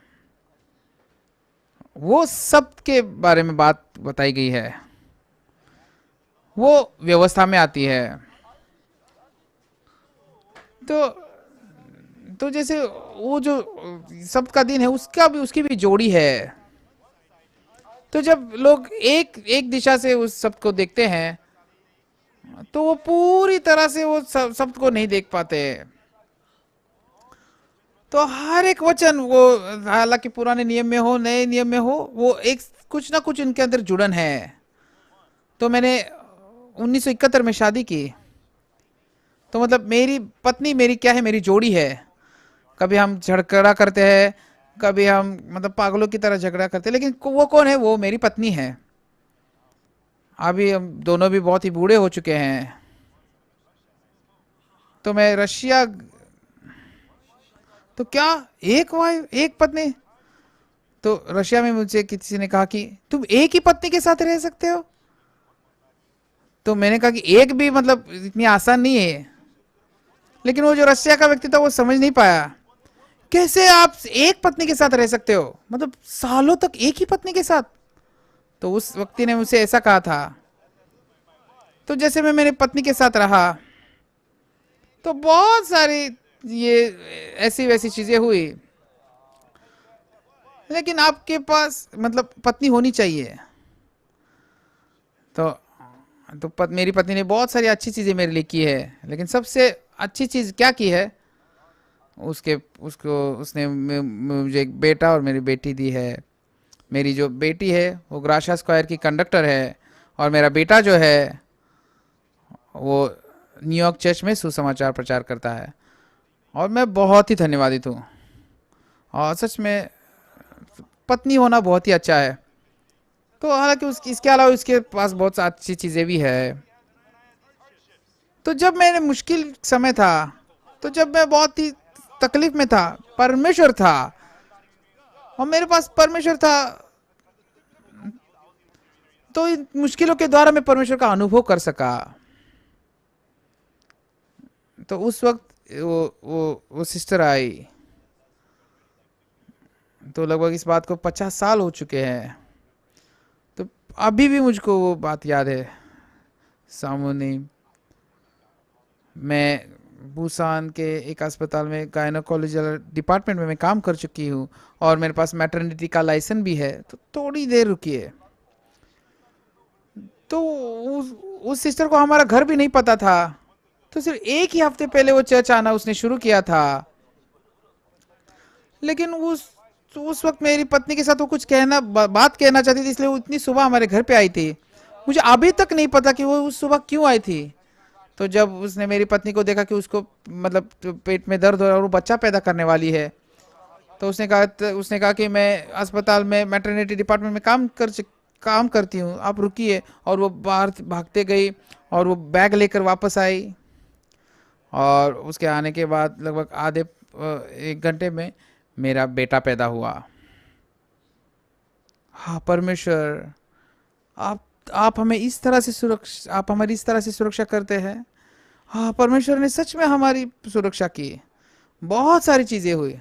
वो सब के बारे में बात बताई गई है, वो व्यवस्था में आती है। तो जैसे वो जो सप्त दिन है उसकी भी जोड़ी है। तो जब लोग एक दिशा से उस सप्त को देखते हैं तो वो पूरी तरह से वो सप्त को नहीं देख पाते। तो हर एक वचन, वो हालांकि पुराने नियम में हो नए नियम में हो, वो एक कुछ ना कुछ इनके अंदर जुड़न है। तो मैंने 1971 में शादी की। तो मतलब मेरी पत्नी मेरी क्या है, मेरी जोड़ी है। कभी हम झगड़ा करते हैं, कभी हम मतलब पागलों की तरह झगड़ा करते हैं, लेकिन वो कौन है? वो मेरी पत्नी है। अभी हम दोनों भी बहुत ही बूढ़े हो चुके हैं। तो मैं रशिया, तो क्या एक वाइफ एक पत्नी? तो रशिया में मुझे किसी ने कहा कि तुम एक ही पत्नी के साथ रह सकते हो। तो मैंने कहा कि एक भी मतलब इतनी आसान नहीं है। लेकिन वो जो रशिया का व्यक्ति था वो समझ नहीं पाया, कैसे आप एक पत्नी के साथ रह सकते हो, मतलब सालों तक एक ही पत्नी के साथ। तो उस व्यक्ति ने मुझसे ऐसा कहा था। तो जैसे मैं मेरी पत्नी के साथ रहा तो बहुत सारी ये ऐसी वैसी चीजें हुई। लेकिन आपके पास मतलब पत्नी होनी चाहिए। तो मेरी पत्नी ने बहुत सारी अच्छी चीजें मेरे लिए की है, लेकिन सबसे अच्छी चीज क्या की है, उसने मुझे एक बेटा और मेरी बेटी दी है। मेरी जो बेटी है वो ग्राशा स्क्वायर की कंडक्टर है, और मेरा बेटा जो है वो न्यूयॉर्क चर्च में सुसमाचार प्रचार करता है। और मैं बहुत ही धन्यवादित हूँ। और सच में पत्नी होना बहुत ही अच्छा है। तो हालांकि इसके अलावा उसके पास बहुत अच्छी चीज़ें भी है। तो जब मेरे मुश्किल समय था, तो जब मैं बहुत ही तकलीफ में था, परमेश्वर था और मेरे पास परमेश्वर था। तो इन मुश्किलों के द्वारा मैं परमेश्वर का अनुभव कर सका। तो उस वक्त वो सिस्टर आई। तो लगभग इस बात को 50 साल हो चुके हैं। तो अभी भी मुझको वो बात याद है। सामूनी मैं बुसान के एक अस्पताल में गायनोकोलॉजी डिपार्टमेंट में मैं काम कर चुकी हूँ, और मेरे पास मैटरनिटी का लाइसेंस भी है। तो थोड़ी देर रुकिए। तो उस सिस्टर को हमारा घर भी नहीं पता था। तो सिर्फ एक ही हफ्ते पहले वो चर्च आना उसने शुरू किया था। लेकिन उस वक्त मेरी पत्नी के साथ वो कुछ बात कहना चाहती थी, इसलिए वो इतनी सुबह हमारे घर पे आई थी। मुझे अभी तक नहीं पता कि वो उस सुबह क्यों आई थी। तो जब उसने मेरी पत्नी को देखा कि उसको मतलब पेट में दर्द हो रहा है और वो बच्चा पैदा करने वाली है, तो उसने कहा कि मैं अस्पताल में मैटरनिटी डिपार्टमेंट में काम करती हूँ, आप रुकिए। और वो बाहर भागते गई और वो बैग लेकर वापस आई। और उसके आने के बाद लगभग आधे 1 घंटे में मेरा बेटा पैदा हुआ। हाँ परमेश्वर, आप हमें इस तरह से आप हमारी इस तरह से सुरक्षा करते हैं। हाँ परमेश्वर ने सच में हमारी सुरक्षा की। बहुत सारी चीजें हुई,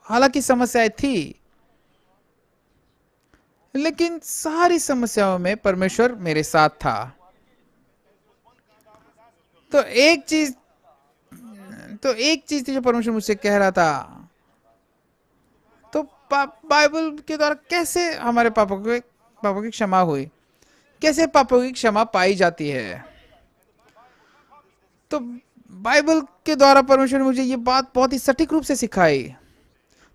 हालांकि समस्याएं थी, लेकिन सारी समस्याओं में परमेश्वर मेरे साथ था। तो एक चीज थी जो परमेश्वर मुझसे कह रहा था। तो बाइबल के द्वारा कैसे हमारे पापों की क्षमा हुई, कैसे पापों की क्षमा पाई जाती है। तो बाइबल के द्वारा परमेश्वर ने मुझे ये बात बहुत ही सटीक रूप से सिखाई।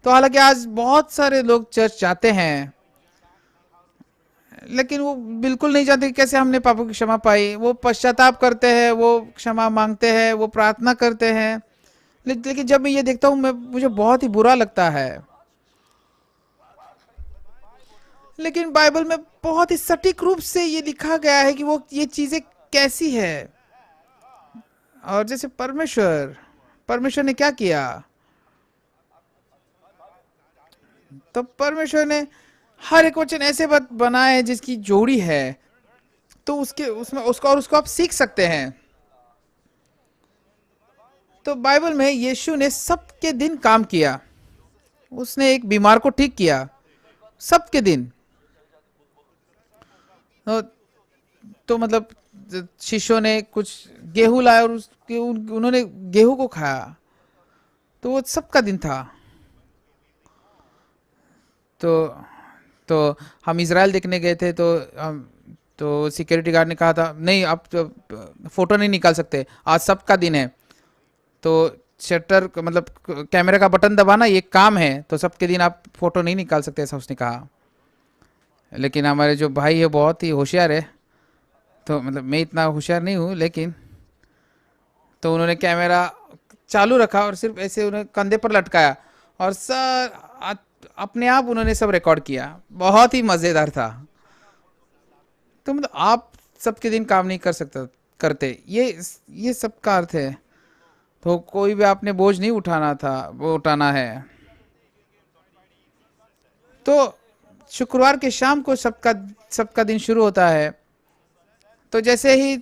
तो हालांकि आज बहुत सारे लोग चर्च जाते हैं, लेकिन वो बिल्कुल नहीं जानते कि कैसे हमने पापों की क्षमा पाई। वो पश्चाताप करते हैं, वो क्षमा मांगते हैं, वो प्रार्थना करते हैं, लेकिन जब मैं ये देखता हूँ मुझे बहुत ही बुरा लगता है। लेकिन बाइबल में बहुत ही सटीक रूप से ये लिखा गया है कि वो ये चीजें कैसी है। और जैसे परमेश्वर ने क्या किया, तो परमेश्वर ने हर एक वचन ऐसे बनाए जिसकी जोड़ी है, तो उसके उसमें उसको आप सीख सकते हैं। तो बाइबल में यीशु ने सबके दिन काम किया। उसने एक बीमार को ठीक किया सबके दिन। तो मतलब शिष्यों ने कुछ गेहूं लाया और उन्होंने गेहूं को खाया, तो वो सबका दिन था। तो हम इज़राइल देखने गए थे, तो सिक्योरिटी गार्ड ने कहा था नहीं आप तो फोटो नहीं निकाल सकते, आज सबका दिन है। तो शटर मतलब कैमरे का बटन दबाना ये काम है, तो सबके दिन आप फोटो नहीं निकाल सकते, ऐसा उसने कहा। लेकिन हमारे जो भाई है बहुत ही होशियार है, तो मतलब मैं इतना होशियार नहीं हूँ, लेकिन तो उन्होंने कैमरा चालू रखा और सिर्फ ऐसे उन्हें कंधे पर लटकाया और अपने आप उन्होंने सब रिकॉर्ड किया। बहुत ही मज़ेदार था। तो मतलब आप सबके दिन काम नहीं करते, ये सब का अर्थ है। तो कोई भी आपने बोझ नहीं उठाना था, वो उठाना है। तो शुक्रवार के शाम को सबका दिन शुरू होता है। तो जैसे ही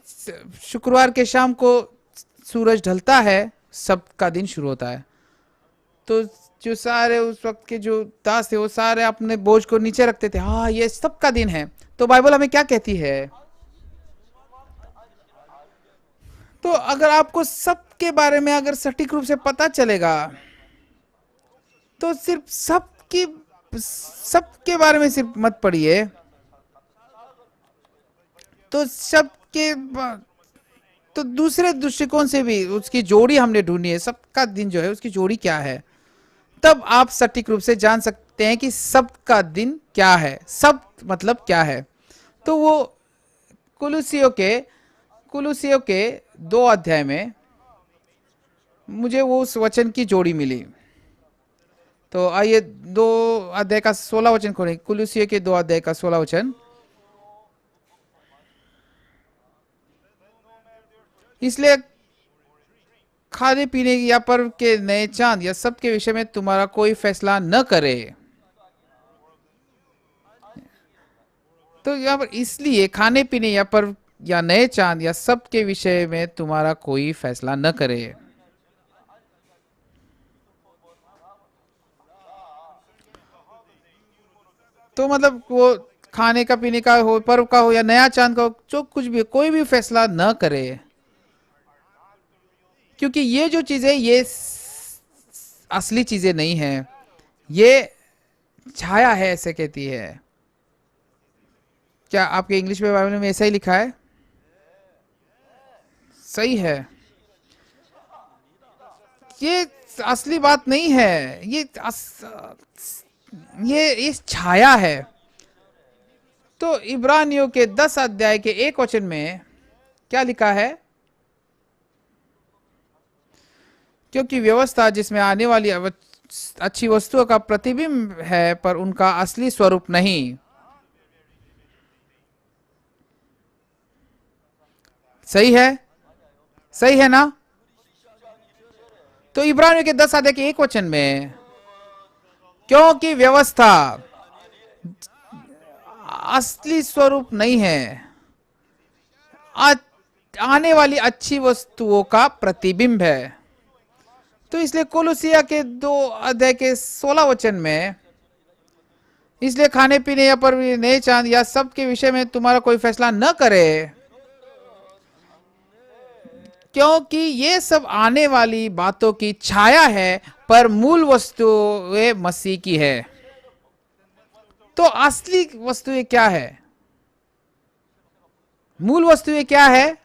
शुक्रवार के शाम को सूरज ढलता है, सबका दिन शुरू होता है। तो जो सारे उस वक्त के जो दास थे वो सारे अपने बोझ को नीचे रखते थे, हाँ ये सबका दिन है। तो बाइबल हमें क्या कहती है? तो अगर आपको सबके बारे में अगर सटीक रूप से पता चलेगा, तो सिर्फ सबके बारे में सिर्फ मत पढ़िए, तो तो दूसरे दृष्टिकोण से भी उसकी जोड़ी हमने ढूंढी है। सबका दिन जो है उसकी जोड़ी क्या है, तब आप सटीक रूप से जान सकते हैं कि सबका दिन क्या है, सब मतलब क्या है। तो वो कुलुसियों के 2 अध्याय में मुझे वो उस वचन की जोड़ी मिली। तो आइए 2 अध्याय का 16 वचन खोलें। कुलुसियों के 2 अध्याय का 16 वचन। इसलिए खाने पीने या पर्व के नए चांद या सब के विषय में तुम्हारा कोई फैसला न करे। तो यहाँ पर इसलिए खाने पीने या पर्व या नए चांद या सब के विषय में तुम्हारा कोई फैसला न करे। तो मतलब वो खाने का पीने का हो, पर्व का हो या नया चांद का हो, जो कुछ भी कोई भी फैसला न करे, क्योंकि ये जो चीजें ये असली चीजें नहीं है, ये छाया है, ऐसे कहती है। क्या आपके इंग्लिश में बाइबल में ऐसा ही लिखा है? सही है। ये असली बात नहीं है, ये छाया है। तो इब्रानियों के 10 अध्याय के 1 वचन में क्या लिखा है? क्योंकि व्यवस्था जिसमें आने वाली अच्छी वस्तुओं का प्रतिबिंब है, पर उनका असली स्वरूप नहीं। सही है ना? तो इब्रानियों के 10 अध्याय के 1 वचन में, क्योंकि व्यवस्था असली स्वरूप नहीं है, आने वाली अच्छी वस्तुओं का प्रतिबिंब है। तो इसलिए कोलोसिया के 2 अध्याय के 16 वचन में, इसलिए खाने पीने या पर्व नए चांद या सब के विषय में तुम्हारा कोई फैसला न करे, क्योंकि ये सब आने वाली बातों की छाया है, पर मूल वस्तु वे मसीह की है। तो असली वस्तुएं क्या है? मूल वस्तुएं क्या है?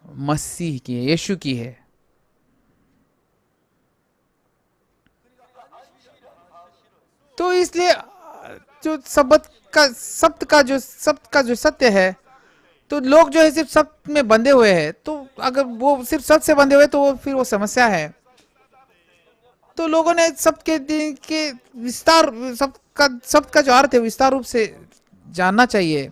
मसीह की है, यीशु की है। तो इसलिए जो शब्द का जो सत्य है, तो लोग जो है सिर्फ सत्य में बंधे हुए हैं। तो अगर वो सिर्फ सत्य से बंधे हुए तो फिर वो समस्या है। तो लोगों ने शब्द के दिन के विस्तार, शब्द का जो अर्थ है विस्तार रूप से जानना चाहिए।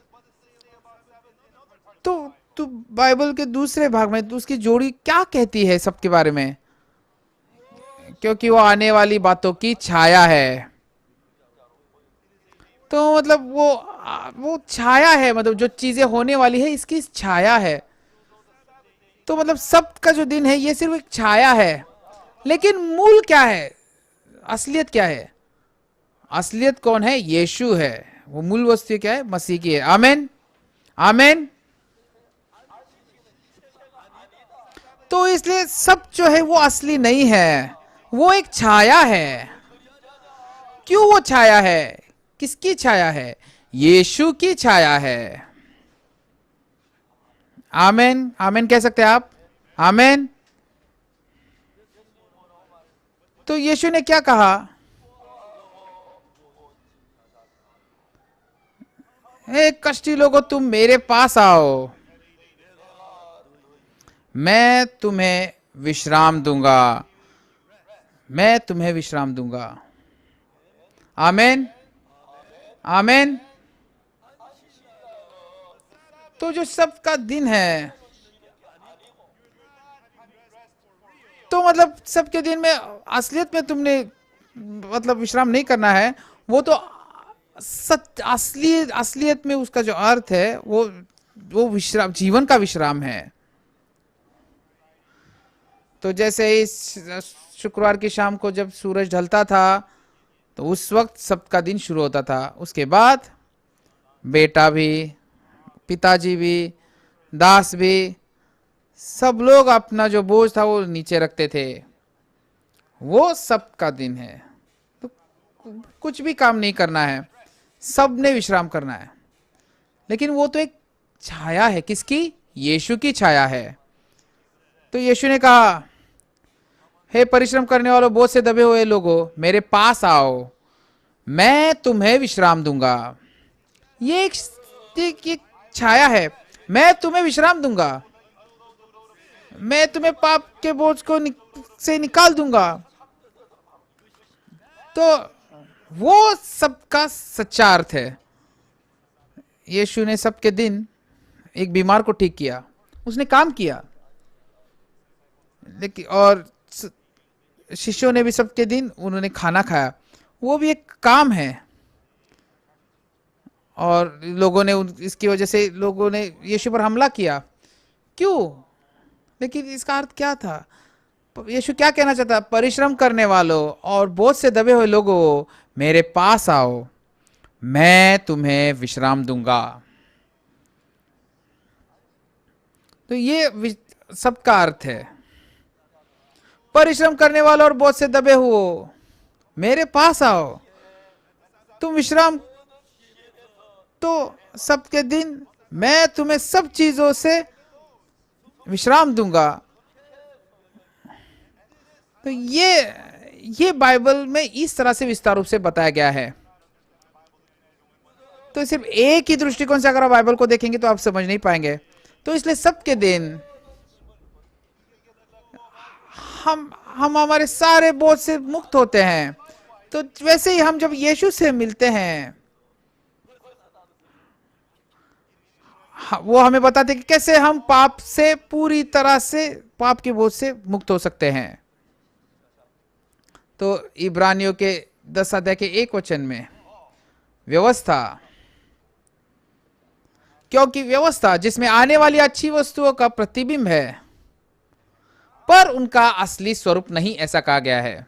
तो बाइबल के दूसरे भाग में तो उसकी जोड़ी क्या कहती है सबके बारे में? क्योंकि वो आने वाली बातों की छाया है। तो मतलब वो छाया है, मतलब जो चीजें होने वाली है इसकी छाया है। तो मतलब सब का जो दिन है ये सिर्फ एक छाया है, लेकिन मूल क्या है, असलियत क्या है? असलियत कौन है? यीशु है। वो मूल वस्तु क्या है? मसीह की है। आमेन, आमेन। तो इसलिए सब जो है वो असली नहीं है, वो एक छाया है। क्यों वो छाया है? किसकी छाया है? यीशु की छाया है। आमेन, आमेन कह सकते हैं आप? आमेन। तो यीशु ने क्या कहा? हे कष्टी लोगों, तुम मेरे पास आओ, मैं तुम्हें विश्राम दूंगा, मैं तुम्हें विश्राम दूंगा। आमेन, आमेन। तो जो सबका दिन है, तो मतलब सबके दिन में असलियत में तुमने मतलब विश्राम नहीं करना है, वो तो सच असलियत में उसका जो अर्थ है वो विश्राम, जीवन का विश्राम है। तो जैसे इस शुक्रवार की शाम को जब सूरज ढलता था तो उस वक्त सबका दिन शुरू होता था। उसके बाद बेटा भी, पिताजी भी, दास भी, सब लोग अपना जो बोझ था वो नीचे रखते थे। वो सबका दिन है, तो कुछ भी काम नहीं करना है, सब ने विश्राम करना है। लेकिन वो तो एक छाया है, किसकी? यीशु की छाया है। तो यीशु ने कहा, हे परिश्रम करने वालों, बोझ से दबे हुए लोगों, मेरे पास आओ, मैं तुम्हें विश्राम दूंगा। ये एक छाया है, मैं तुम्हें विश्राम दूंगा, मैं तुम्हें पाप के बोझ को से निकाल दूंगा। तो वो सबका सच्चा अर्थ है। यीशु ने सबके दिन एक बीमार को ठीक किया, उसने काम किया। लेकिन और शिष्यों ने भी सबके दिन उन्होंने खाना खाया, वो भी एक काम है। और लोगों ने इसकी वजह से लोगों ने यीशु पर हमला किया, क्यों? लेकिन इसका अर्थ क्या था? यीशु क्या कहना चाहता? परिश्रम करने वालों और बोझ से दबे हुए लोगों, मेरे पास आओ, मैं तुम्हें विश्राम दूंगा। तो ये सबका अर्थ है। परिश्रम करने वालों और बोझ से दबे हुए, मेरे पास आओ, तुम विश्राम। तो सबके दिन मैं तुम्हें सब चीजों से विश्राम दूंगा। तो ये बाइबल में इस तरह से विस्तार रूप से बताया गया है। तो सिर्फ एक ही दृष्टिकोण से अगर आप बाइबल को देखेंगे तो आप समझ नहीं पाएंगे। तो इसलिए सबके दिन हम हमारे सारे बोझ से मुक्त होते हैं। तो वैसे ही हम जब यीशु से मिलते हैं, वो हमें बताते कि कैसे हम पाप से पूरी तरह से, पाप के बोझ से मुक्त हो सकते हैं। तो इब्रानियों के 10 अध्याय के 1 वचन में व्यवस्था, क्योंकि व्यवस्था जिसमें आने वाली अच्छी वस्तुओं का प्रतिबिंब है, पर उनका असली स्वरूप नहीं, ऐसा कहा गया है।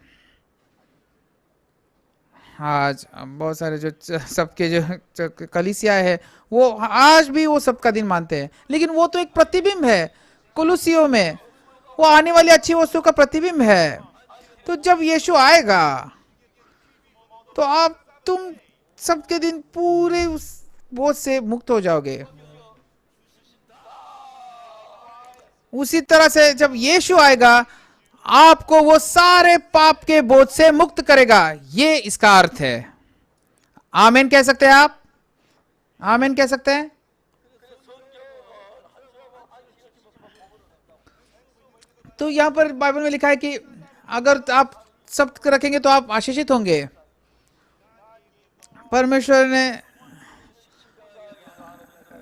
आज बहुत सारे जो सबके जो कलीसिया है, वो आज भी वो सबका दिन मानते हैं, लेकिन वो तो एक प्रतिबिंब है। कुलुसियों में वो आने वाली अच्छी वस्तु का प्रतिबिंब है। तो जब यीशु आएगा तो तुम सबके दिन पूरे उस बोझ से मुक्त हो जाओगे। उसी तरह से जब यीशु आएगा, आपको वो सारे पाप के बोझ से मुक्त करेगा। ये इसका अर्थ है। आमीन कह सकते हैं आप? आमीन कह सकते हैं? तो यहां पर बाइबल में लिखा है कि अगर आप सब रखेंगे तो आप आशीषित होंगे। परमेश्वर ने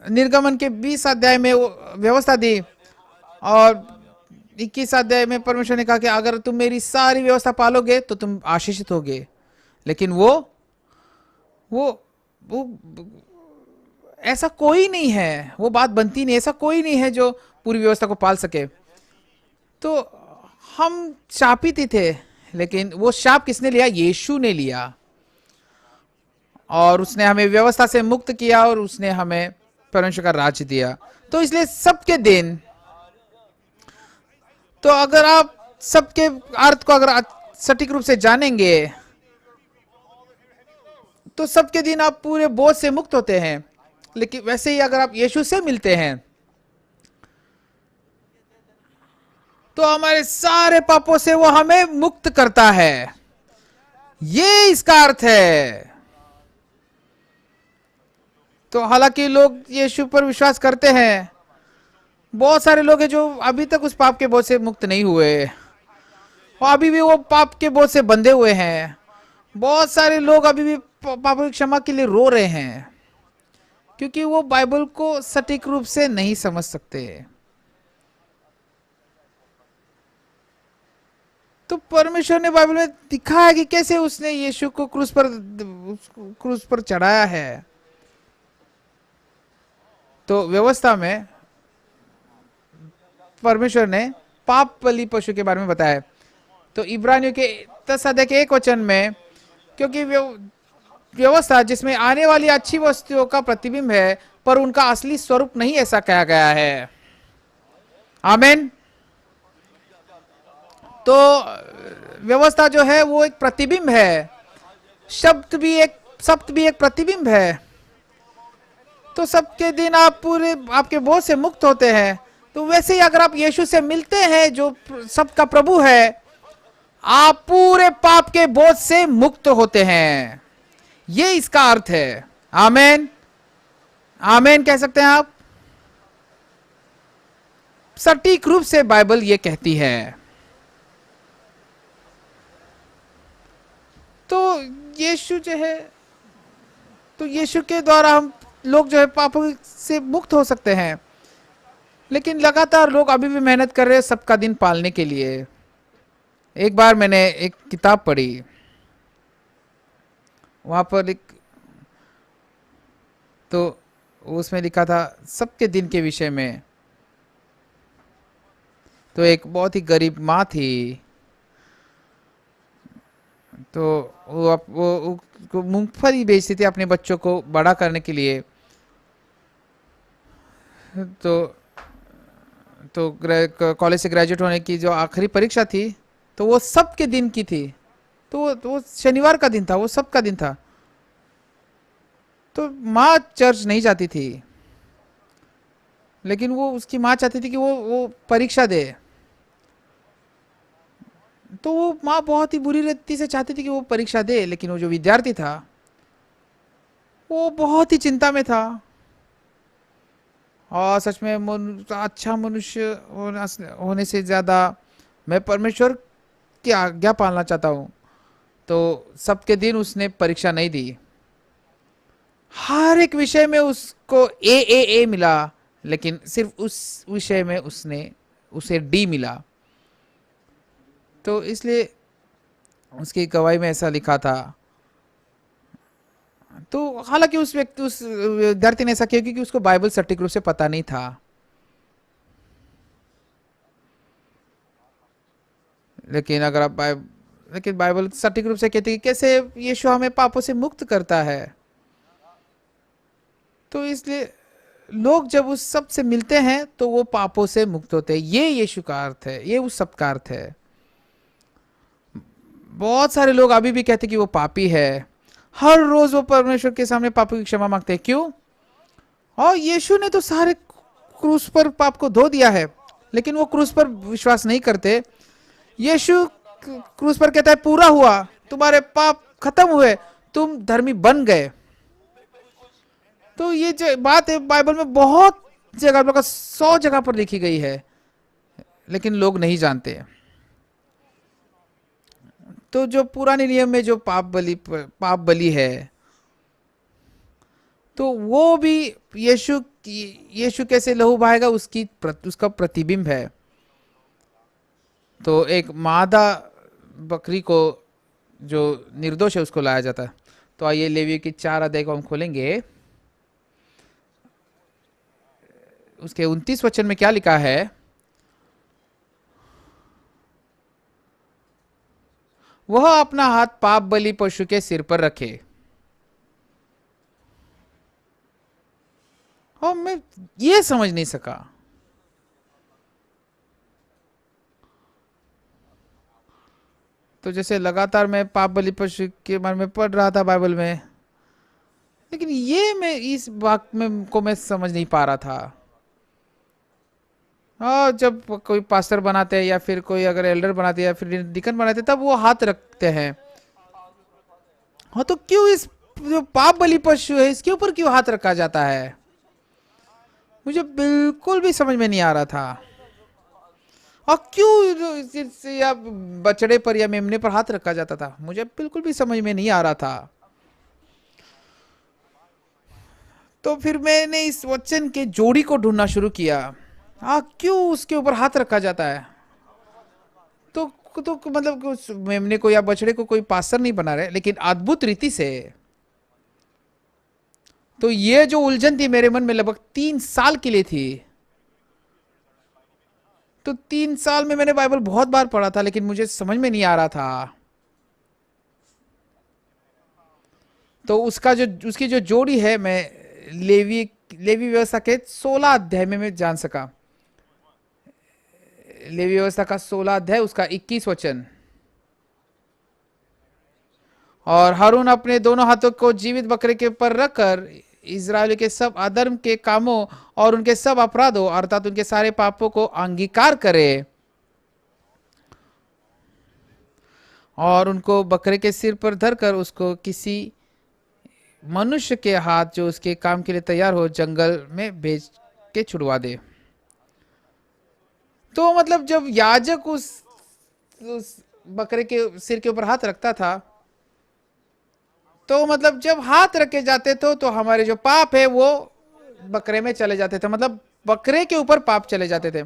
निर्गमन के 20 अध्याय में वो व्यवस्था दी, और 21 अध्याय में परमेश्वर ने कहा कि अगर तुम मेरी सारी व्यवस्था पालोगे तो तुम आशीषित होगे। लेकिन वो ऐसा कोई नहीं है, वो बात बनती नहीं, ऐसा कोई नहीं है जो पूरी व्यवस्था को पाल सके। तो हम शापित ही थे, लेकिन वो शाप किसने लिया? यीशु ने लिया, और उसने हमें व्यवस्था से मुक्त किया, और उसने हमें परमेश्वर का राज्य दिया। तो इसलिए सबके दिन, तो अगर आप सबके अर्थ को अगर सटीक रूप से जानेंगे तो सबके दिन आप पूरे बोझ से मुक्त होते हैं। लेकिन वैसे ही अगर आप यीशु से मिलते हैं तो हमारे सारे पापों से वो हमें मुक्त करता है। ये इसका अर्थ है। तो हालांकि लोग यीशु पर विश्वास करते हैं, बहुत सारे लोग हैं जो अभी तक उस पाप के बोझ से मुक्त नहीं हुए, और अभी भी वो पाप के बोझ से बंधे हुए हैं। बहुत सारे लोग अभी भी पापों की क्षमा के लिए रो रहे हैं, क्योंकि वो बाइबल को सटीक रूप से नहीं समझ सकते। तो परमेश्वर ने बाइबल में दिखा है कि कैसे उसने यीशु को क्रूस पर चढ़ाया है। तो व्यवस्था में परमेश्वर ने पाप बलि पशु के बारे में बताया। तो इब्रानियों के 10 अध्याय के 1 वचन में, क्योंकि व्यवस्था जिसमें आने वाली अच्छी वस्तुओं का प्रतिबिंब है, पर उनका असली स्वरूप नहीं, ऐसा कहा गया है। आमीन। तो व्यवस्था जो है वो एक प्रतिबिंब है, शब्द भी एक प्रतिबिंब है। तो सबके दिन आप पूरे आपके बोझ से मुक्त होते हैं। तो वैसे ही अगर आप यीशु से मिलते हैं जो सबका प्रभु है, आप पूरे पाप के बोझ से मुक्त होते हैं। ये इसका अर्थ है। आमीन, आमीन कह सकते हैं आप। सटीक रूप से बाइबल ये कहती है। तो यीशु जो है, तो यीशु के द्वारा हम लोग जो है पापों से मुक्त हो सकते हैं। लेकिन लगातार लोग अभी भी मेहनत कर रहे हैं सबका दिन पालने के लिए। एक बार मैंने एक किताब पढ़ी, वहां पर तो उसमें लिखा था सबके दिन के विषय में। तो एक बहुत ही गरीब माँ थी, तो वो मूंगफली बेचती थी अपने बच्चों को बड़ा करने के लिए। तो कॉलेज से ग्रेजुएट होने की जो आखिरी परीक्षा थी, तो वो सबके दिन की थी। तो वो शनिवार का दिन था, वो सबका दिन था। तो माँ चर्च नहीं जाती थी, लेकिन वो उसकी माँ चाहती थी कि वो परीक्षा दे। तो वो माँ बहुत ही बुरी रीति से चाहती थी कि वो परीक्षा दे, लेकिन वो जो विद्यार्थी था वो बहुत ही चिंता में था। और सच में अच्छा मनुष्य होने से ज़्यादा मैं परमेश्वर की आज्ञा पालना चाहता हूँ। तो सबके दिन उसने परीक्षा नहीं दी। हर एक विषय में उसको ए मिला, लेकिन सिर्फ उस विषय में उसे डी मिला। तो इसलिए उसकी गवाही में ऐसा लिखा था। तो हालांकि उस विद्यार्थी ने ऐसा किया क्योंकि उसको बाइबल सटीक रूप से पता नहीं था। लेकिन अगर आप बाइबल सटीक रूप से कहती है कि कैसे यीशु हमें पापों से मुक्त करता है। तो इसलिए लोग जब उस सब से मिलते हैं तो वो पापों से मुक्त होते हैं। ये यीशु का अर्थ है, ये उस सब का अर्थ है। बहुत सारे लोग अभी भी कहते हैं कि वो पापी है। हर रोज वो परमेश्वर के सामने पापों की क्षमा मांगते हैं। क्यों? और यीशु ने तो सारे क्रूस पर पाप को धो दिया है, लेकिन वो क्रूस पर विश्वास नहीं करते। यीशु क्रूस पर कहता है पूरा हुआ, तुम्हारे पाप खत्म हुए, तुम धर्मी बन गए। तो ये जो बात है बाइबल में बहुत जगह 100 जगह पर लिखी गई है, लेकिन लोग नहीं जानते। तो जो पुराने नियम में जो पाप बलि है, तो वो भी यीशु यीशु कैसे लहू बहाएगा उसका प्रतिबिंब है। तो एक मादा बकरी को जो निर्दोष है उसको लाया जाता है। तो आइए लेवियों की 4 अध्याय को हम खोलेंगे। उसके 29 वचन में क्या लिखा है? वह अपना हाथ पाप बलि पशु के सिर पर रखे। और मैं ये समझ नहीं सका। तो जैसे लगातार मैं पाप बलि पशु के बारे में पढ़ रहा था बाइबल में, लेकिन ये मैं इस वाक्य में को मैं समझ नहीं पा रहा था। और जब कोई पास्टर बनाते हैं या फिर कोई अगर एल्डर बनाते हैं या फिर डिकन बनाते हैं तब वो हाथ रखते हैं। हाँ, तो क्यों इस जो पाप बलि पशु है इसके ऊपर क्यों हाथ रखा जाता है? मुझे बिल्कुल भी समझ में नहीं आ रहा था। और क्यों या बछड़े पर या मेमने पर हाथ रखा जाता था, मुझे बिल्कुल भी समझ में नहीं आ रहा था। तो फिर मैंने इस वचन के जोड़ी को ढूंढना शुरू किया। क्यों उसके ऊपर हाथ रखा जाता है? तो मतलब उस मेमने को या बछड़े को कोई पास्टर नहीं बना रहे, लेकिन अद्भुत रीति से। तो ये जो उलझन थी मेरे मन में लगभग 3 साल के लिए थी। तो 3 साल में मैंने बाइबल बहुत बार पढ़ा था, लेकिन मुझे समझ में नहीं आ रहा था। तो उसकी जो जोड़ी है, मैं लेवी व्यवस्था के 16 अध्याय में मैं जान सका। लेवी व्यवस्था का 16 अध्याय उसका 21 वचन। और हारून अपने दोनों हाथों को जीवित बकरे के ऊपर रखकर इजराइल के सब अधर्म के कामों और उनके सब अपराधों अर्थात उनके सारे पापों को अंगीकार करे और उनको बकरे के सिर पर धरकर उसको किसी मनुष्य के हाथ जो उसके काम के लिए तैयार हो जंगल में भेज के छुड़वा दे। तो मतलब जब याजक उस बकरे के सिर के ऊपर हाथ रखता था, तो मतलब जब हाथ रखे जाते तो हमारे जो पाप है वो बकरे में चले जाते थे, मतलब बकरे के ऊपर पाप चले जाते थे।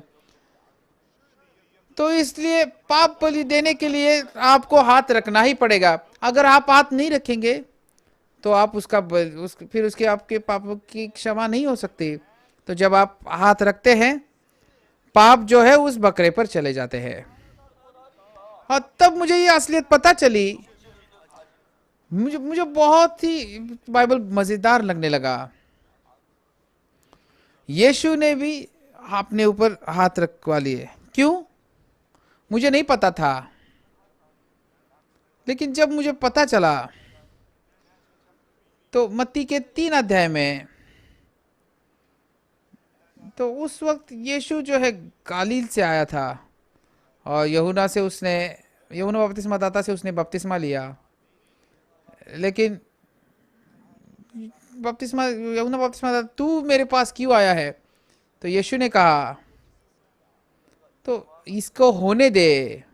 तो इसलिए पाप बलि देने के लिए आपको हाथ रखना ही पड़ेगा। अगर आप हाथ नहीं रखेंगे तो आप फिर उसके आपके पापों की क्षमा नहीं हो सकती। तो जब आप हाथ रखते हैं, पाप जो है उस बकरे पर चले जाते हैं। और तब मुझे ये असलियत पता चली। मुझे बहुत ही बाइबल मजेदार लगने लगा। यीशु ने भी अपने ऊपर हाथ रखवा लिए। क्यों? मुझे नहीं पता था, लेकिन जब मुझे पता चला तो मत्ती के 3 अध्याय में, तो उस वक्त यीशु जो है गालील से आया था और यूहन्ना बपतिस्मादाता से उसने बपतिस्मा लिया। लेकिन यूहन्ना बपतिस्मादाता, तू मेरे पास क्यों आया है? तो यीशु ने कहा, तो इसको होने दे।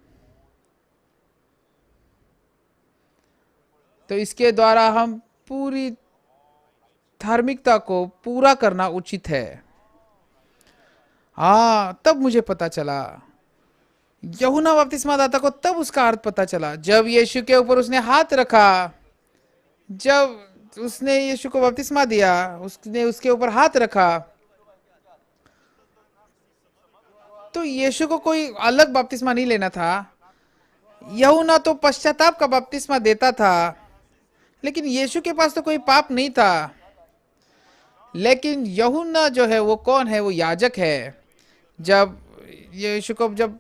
तो इसके द्वारा हम पूरी धार्मिकता को पूरा करना उचित है। तब मुझे पता चला, यूहन्ना बपतिस्मादाता को तब उसका अर्थ पता चला जब यीशु के ऊपर उसने हाथ रखा। जब उसने यीशु को बपतिस्मा दिया, उसने उसके ऊपर हाथ रखा, तो यीशु को कोई अलग बपतिस्मा नहीं लेना था। यूहन्ना तो पश्चाताप का बपतिस्मा देता था, लेकिन यीशु के पास तो कोई पाप नहीं था। लेकिन यूहन्ना जो है वो कौन है? वो याजक है। जब यीशु को जब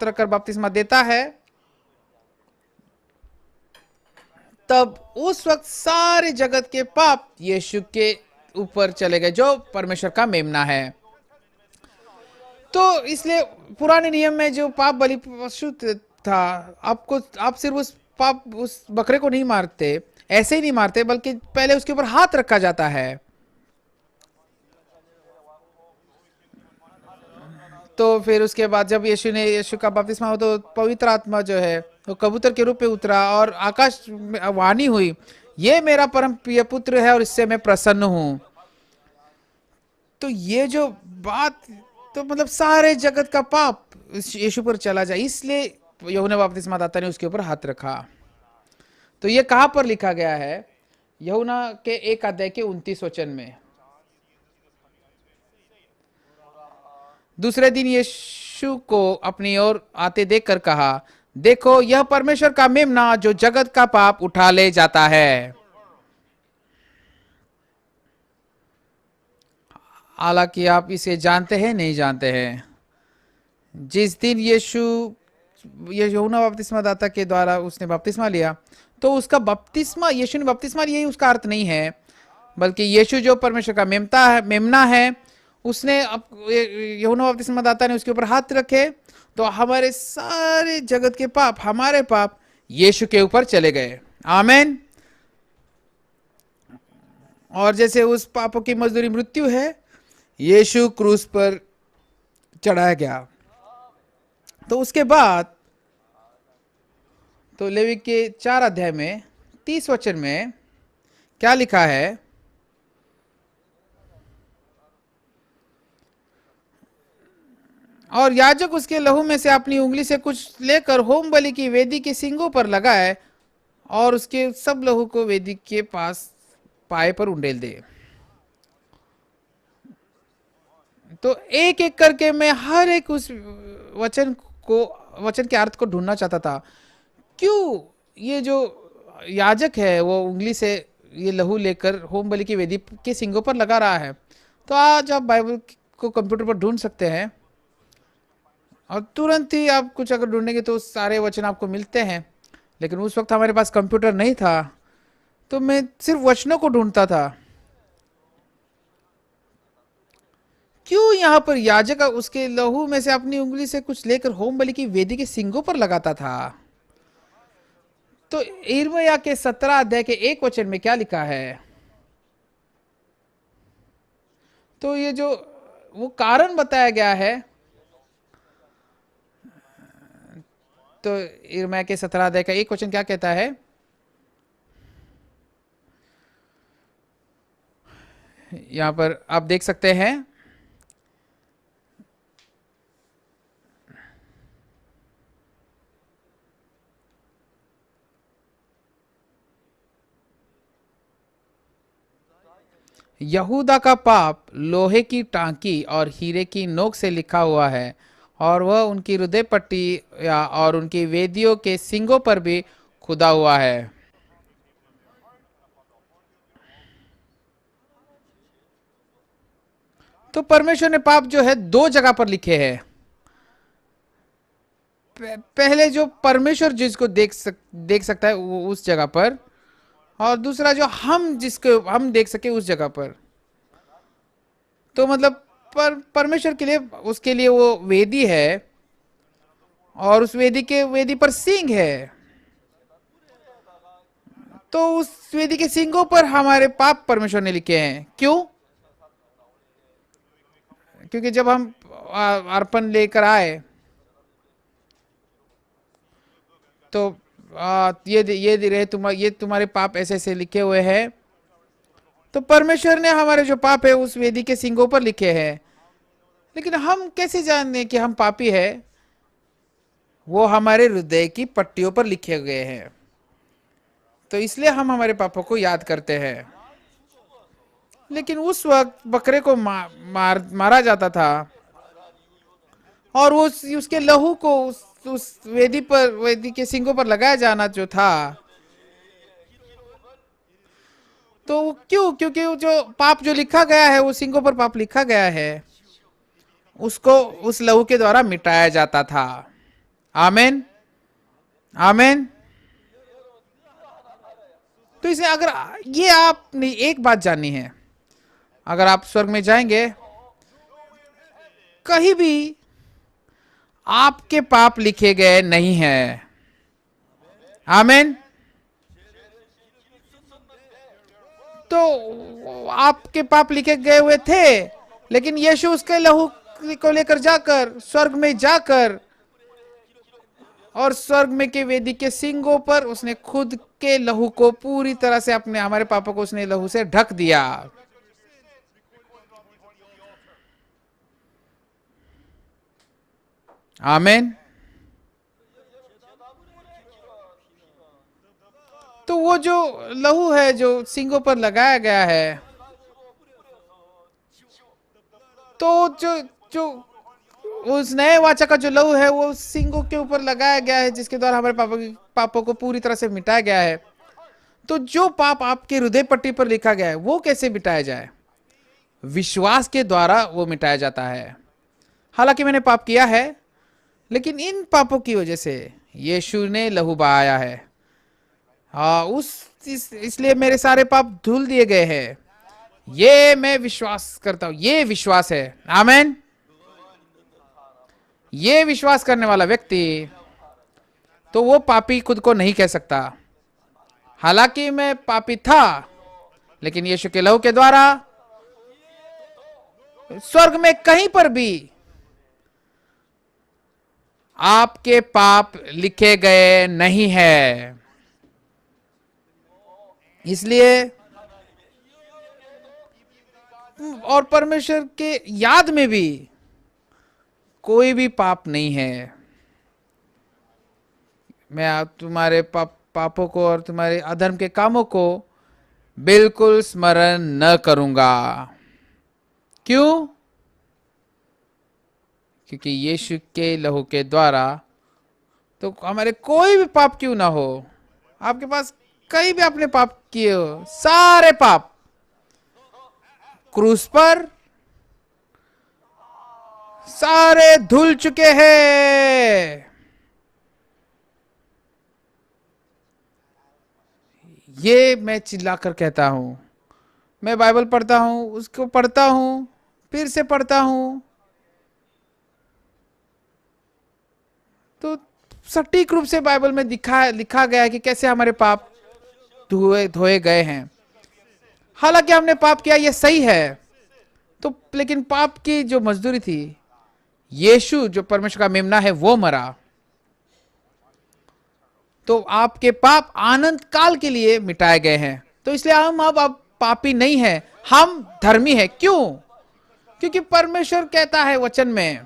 रखकर बपतिस्मा देता है, तब उस वक्त सारे जगत के पाप यीशु के ऊपर चले गए, जो परमेश्वर का मेमना है। तो इसलिए पुराने नियम में जो पाप बलि पशु था, आप सिर्फ उस बकरे को नहीं मारते, ऐसे ही नहीं मारते, बल्कि पहले उसके ऊपर हाथ रखा जाता है। तो फिर उसके बाद जब यीशु का बपतिस्मा हो, तो पवित्र आत्मा जो है वो कबूतर के रूप में उतरा और आकाश में वाणी हुई, ये मेरा परम प्रिय पुत्र है और इससे मैं प्रसन्न हूं। तो ये जो बात, तो मतलब सारे जगत का पाप इस यीशु पर चला जाए, इसलिए यूहन्ना बपतिस्मा दाता ने उसके ऊपर हाथ रखा। तो ये कहां पर लिखा गया है? यूहन्ना के 1 अध्याय के 29 वचन में। दूसरे दिन यीशु को अपनी ओर आते देखकर कहा, देखो यह परमेश्वर का मेमना जो जगत का पाप उठा ले जाता है। हालांकि आप इसे जानते हैं नहीं जानते हैं, जिस दिन यूहन्ना बपतिस्मा दाता के द्वारा उसने बपतिस्मा लिया, तो उसका बपतिस्मा, यीशु ने बपतिस्मा लिया, उसका अर्थ नहीं है, बल्कि यीशु जो परमेश्वर का मेमना है, उसने यूहन्ना बपतिस्मा दाता ने उसके ऊपर हाथ रखे, तो हमारे सारे जगत के पाप, हमारे पाप यीशु के ऊपर चले गए। आमेन। और जैसे उस पापों की मजदूरी मृत्यु है, यीशु क्रूस पर चढ़ाया गया। तो उसके बाद तो लेवी के 4 अध्याय में 30 वचन में क्या लिखा है? और याजक उसके लहू में से अपनी उंगली से कुछ लेकर होम बलि की वेदी के सींगों पर लगाए और उसके सब लहू को वेदी के पास पाए पर उंडेल दे। तो एक एक करके मैं हर एक उस वचन के अर्थ को ढूंढना चाहता था। क्यों ये जो याजक है वो उंगली से ये लहू लेकर होम बलि की वेदी के सींगों पर लगा रहा है? तो आज आप बाइबल को कंप्यूटर पर ढूंढ सकते हैं और तुरंत ही आप कुछ अगर ढूंढेंगे तो सारे वचन आपको मिलते हैं। लेकिन उस वक्त हमारे पास कंप्यूटर नहीं था, तो मैं सिर्फ वचनों को ढूंढता था। क्यों यहाँ पर याजक उसके लहू में से अपनी उंगली से कुछ लेकर होम बलि की वेदी के सींगों पर लगाता था? तो यिर्मयाह के 17 अध्याय के 1 वचन में क्या लिखा है? तो ये जो वो कारण बताया गया है, तो यिर्मयाह के 17 अध्याय का 1 वचन क्या कहता है? यहां पर आप देख सकते हैं, यहूदा का पाप लोहे की टांकी और हीरे की नोक से लिखा हुआ है, और वह उनकी हृदय पट्टी और उनकी वेदियों के सींगों पर भी खुदा हुआ है। तो परमेश्वर ने पाप जो है 2 जगह पर लिखे हैं। पहले जो परमेश्वर जिसको देख सकता है वो उस जगह पर, और दूसरा जो जिसको हम देख सके उस जगह पर। तो मतलब परमेश्वर के लिए, उसके लिए वो वेदी है, और उस वेदी पर सींग है। तो उस वेदी के सींगों पर हमारे पाप परमेश्वर ने लिखे हैं। क्यों? क्योंकि जब हम अर्पण लेकर आए, तो ये तुम्हारे पाप ऐसे ऐसे लिखे हुए हैं। तो परमेश्वर ने हमारे जो पाप है उस वेदी के सींगों पर लिखे हैं। लेकिन हम कैसे जाने कि हम पापी है? वो हमारे हृदय की पट्टियों पर लिखे गए हैं। तो इसलिए हम हमारे पापों को याद करते हैं। लेकिन उस वक्त बकरे को मारा जाता था, और उसके लहू को उस वेदी के सींगों पर लगाया जाना जो था, तो क्यों? क्योंकि जो पाप जो लिखा गया है, वो सींगों पर पाप लिखा गया है, उसको उस लहू के द्वारा मिटाया जाता था। आमेन, आमेन। तो इसे अगर ये आपने एक बात जाननी है, अगर आप स्वर्ग में जाएंगे, कहीं भी आपके पाप लिखे गए नहीं है। आमेन। तो आपके पाप लिखे गए हुए थे, लेकिन यीशु उसके लहू को लेकर जाकर स्वर्ग में जाकर, और स्वर्ग में के वेदी के सींगों पर उसने खुद के लहू को पूरी तरह से हमारे पापों को उसने लहू से ढक दिया। आमीन। तो वो जो लहू है जो सींगों पर लगाया गया है, तो जो जो उस नए वाचा का जो लहू है वो सींगों के ऊपर लगाया गया है, जिसके द्वारा हमारे पापों को पूरी तरह से मिटाया गया है। तो जो पाप आपके हृदय पट्टी पर लिखा गया है वो कैसे मिटाया जाए? विश्वास के द्वारा वो मिटाया जाता है। हालांकि मैंने पाप किया है, लेकिन इन पापों की वजह से यीशु ने लहू बहाया है। हाँ, इसलिए मेरे सारे पाप धुल दिए गए हैं। ये मैं विश्वास करता हूं, ये विश्वास है। आमीन। ये विश्वास करने वाला व्यक्ति, तो वो पापी खुद को नहीं कह सकता। हालांकि मैं पापी था, लेकिन यीशु के लहू के द्वारा स्वर्ग में कहीं पर भी आपके पाप लिखे गए नहीं है। इसलिए और परमेश्वर के याद में भी कोई भी पाप नहीं है। मैं तुम्हारे पापों को और तुम्हारे अधर्म के कामों को बिल्कुल स्मरण न करूंगा। क्यों? क्योंकि यीशु के लहू के द्वारा तो हमारे कोई भी पाप क्यों ना हो, आपके पास कहीं भी आपने पाप किए हो, सारे पाप क्रूस पर सारे धुल चुके हैं। ये मैं चिल्लाकर कहता हूं। मैं बाइबल पढ़ता हूं, उसको पढ़ता हूं, फिर से पढ़ता हूं, तो सटीक रूप से बाइबल में लिखा गया है कि कैसे हमारे पाप धोए गए हैं। हालांकि हमने पाप किया, ये सही है, तो लेकिन पाप की जो मजदूरी थी, यीशु जो परमेश्वर का मेमना है वो मरा, तो आपके पाप आनंद काल के लिए मिटाए गए हैं। तो इसलिए हम अब पापी नहीं है, हम धर्मी है। क्यों? क्योंकि परमेश्वर कहता है वचन में,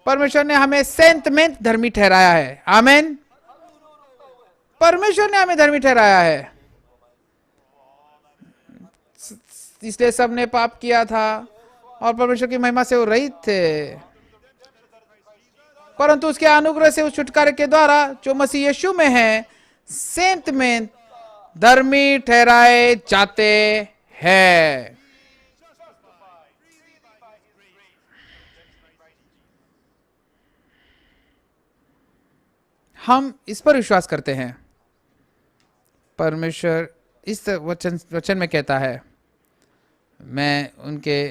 परमेश्वर ने हमें सेंत में धर्मी ठहराया है। आमीन। परमेश्वर ने हमें धर्मी ठहराया है। इसलिए सबने पाप किया था और परमेश्वर की महिमा से वो रहित थे, परंतु उसके अनुग्रह से उस छुटकारे के द्वारा जो मसीह यीशु में है, सेंत में धर्मी ठहराए जाते हैं। हम इस पर विश्वास करते हैं। परमेश्वर इस वचन में कहता है, मैं उनके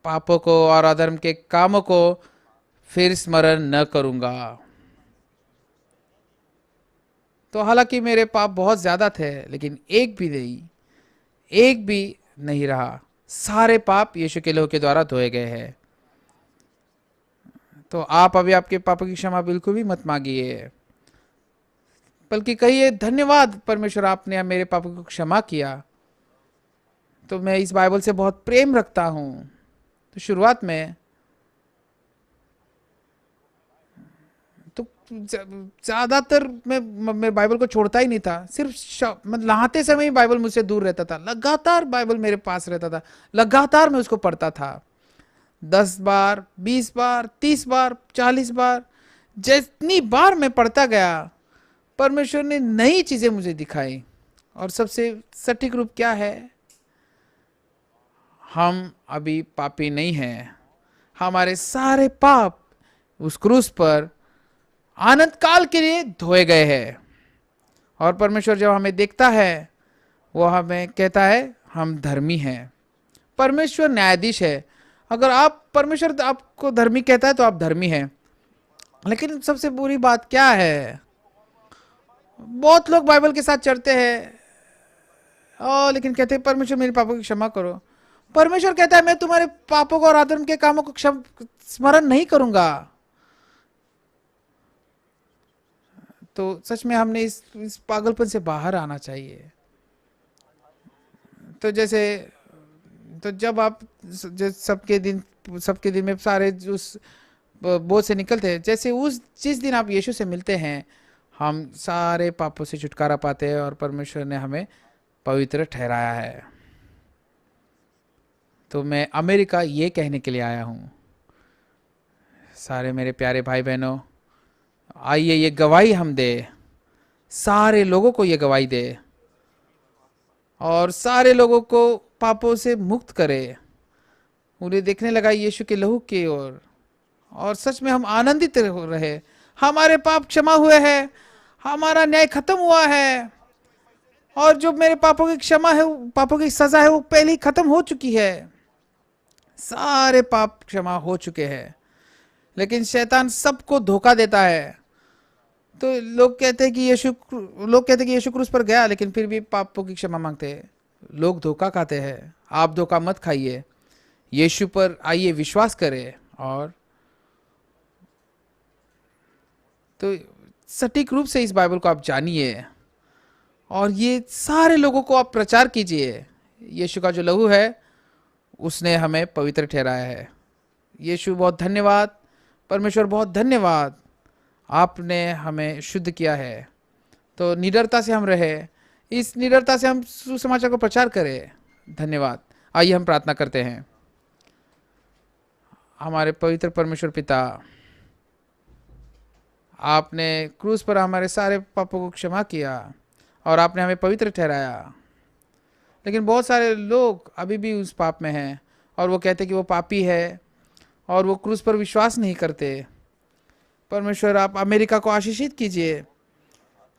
पापों को और अधर्म के कामों को फिर स्मरण न करूंगा। तो हालांकि मेरे पाप बहुत ज्यादा थे, लेकिन एक भी नहीं रहा। सारे पाप यीशु के लहू के द्वारा धोए गए हैं। तो आप अभी आपके पापों की क्षमा बिल्कुल भी मत मांगिए, बल्कि कहिए, धन्यवाद परमेश्वर, आपने मेरे पापों को क्षमा किया। तो मैं इस बाइबल से बहुत प्रेम रखता हूं। तो शुरुआत में तो ज्यादातर मैं बाइबल को छोड़ता ही नहीं था। सिर्फ नहाते समय ही बाइबल मुझसे दूर रहता था। लगातार बाइबल मेरे पास रहता था, लगातार मैं उसको पढ़ता था। 10 बार, 20 बार, 30 बार, 40 बार, जितनी बार मैं पढ़ता गया, परमेश्वर ने नई चीजें मुझे दिखाई। और सबसे सटीक रूप क्या है? हम अभी पापी नहीं हैं। हमारे सारे पाप उस क्रूस पर आनंद काल के लिए धोए गए हैं। और परमेश्वर जब हमें देखता है, वो हमें कहता है हम धर्मी हैं। परमेश्वर न्यायाधीश है। अगर परमेश्वर आपको धर्मी कहता है तो आप धर्मी हैं। लेकिन सबसे बुरी बात क्या है? बहुत लोग बाइबल के साथ चढ़ते हैं और लेकिन कहते हैं परमेश्वर मेरे पापों की क्षमा करो। परमेश्वर कहता है मैं तुम्हारे पापों को और अधर्म के कामों को स्मरण नहीं करूंगा। तो सच में हमने इस पागलपन से बाहर आना चाहिए। तो जब आप सबके दिन में सारे उस बोझ से निकलते हैं। जैसे उस जिस दिन आप यीशु से मिलते हैं, हम सारे पापों से छुटकारा पाते हैं और परमेश्वर ने हमें पवित्र ठहराया है। तो मैं अमेरिका ये कहने के लिए आया हूँ, सारे मेरे प्यारे भाई बहनों, आइए ये गवाही हम दे, सारे लोगों को ये गवाही दे और सारे लोगों को पापों से मुक्त करे, उन्हें देखने लगा यीशु के लहू की ओर, और सच में हम आनंदित रहे। हमारे पाप क्षमा हुए हैं, हमारा न्याय खत्म हुआ है, और जो मेरे पापों की क्षमा है, पापों की सजा है, वो पहले ही खत्म हो चुकी है। सारे पाप क्षमा हो चुके हैं। लेकिन शैतान सबको धोखा देता है। तो लोग कहते हैं कि यीशु क्रूस पर गया, लेकिन फिर भी पापों की क्षमा मांगते हैं। लोग धोखा खाते हैं। आप धोखा मत खाइए, यीशु पर आइए, विश्वास करें, और तो सटीक रूप से इस बाइबल को आप जानिए और ये सारे लोगों को आप प्रचार कीजिए। यीशु का जो लहू है उसने हमें पवित्र ठहराया है। यीशु बहुत धन्यवाद, परमेश्वर बहुत धन्यवाद, आपने हमें शुद्ध किया है। तो निडरता से हम रहे, इस निडरता से हम सुसमाचार को प्रचार करें। धन्यवाद। आइए हम प्रार्थना करते हैं। हमारे पवित्र परमेश्वर पिता, आपने क्रूस पर हमारे सारे पापों को क्षमा किया और आपने हमें पवित्र ठहराया। लेकिन बहुत सारे लोग अभी भी उस पाप में हैं और वो कहते कि वो पापी है और वो क्रूस पर विश्वास नहीं करते। परमेश्वर, आप अमेरिका को आशीषित कीजिए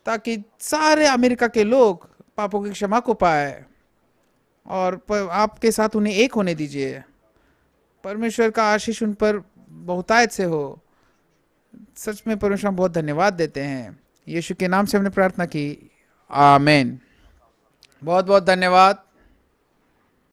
ताकि सारे अमेरिका के लोग पापों की क्षमा को पाए और आपके साथ उन्हें एक होने दीजिए। परमेश्वर का आशीष उन पर बहुतायत से हो। सच में परमेश्वर, हम बहुत धन्यवाद देते हैं। यीशु के नाम से हमने प्रार्थना की, आमीन। बहुत बहुत धन्यवाद।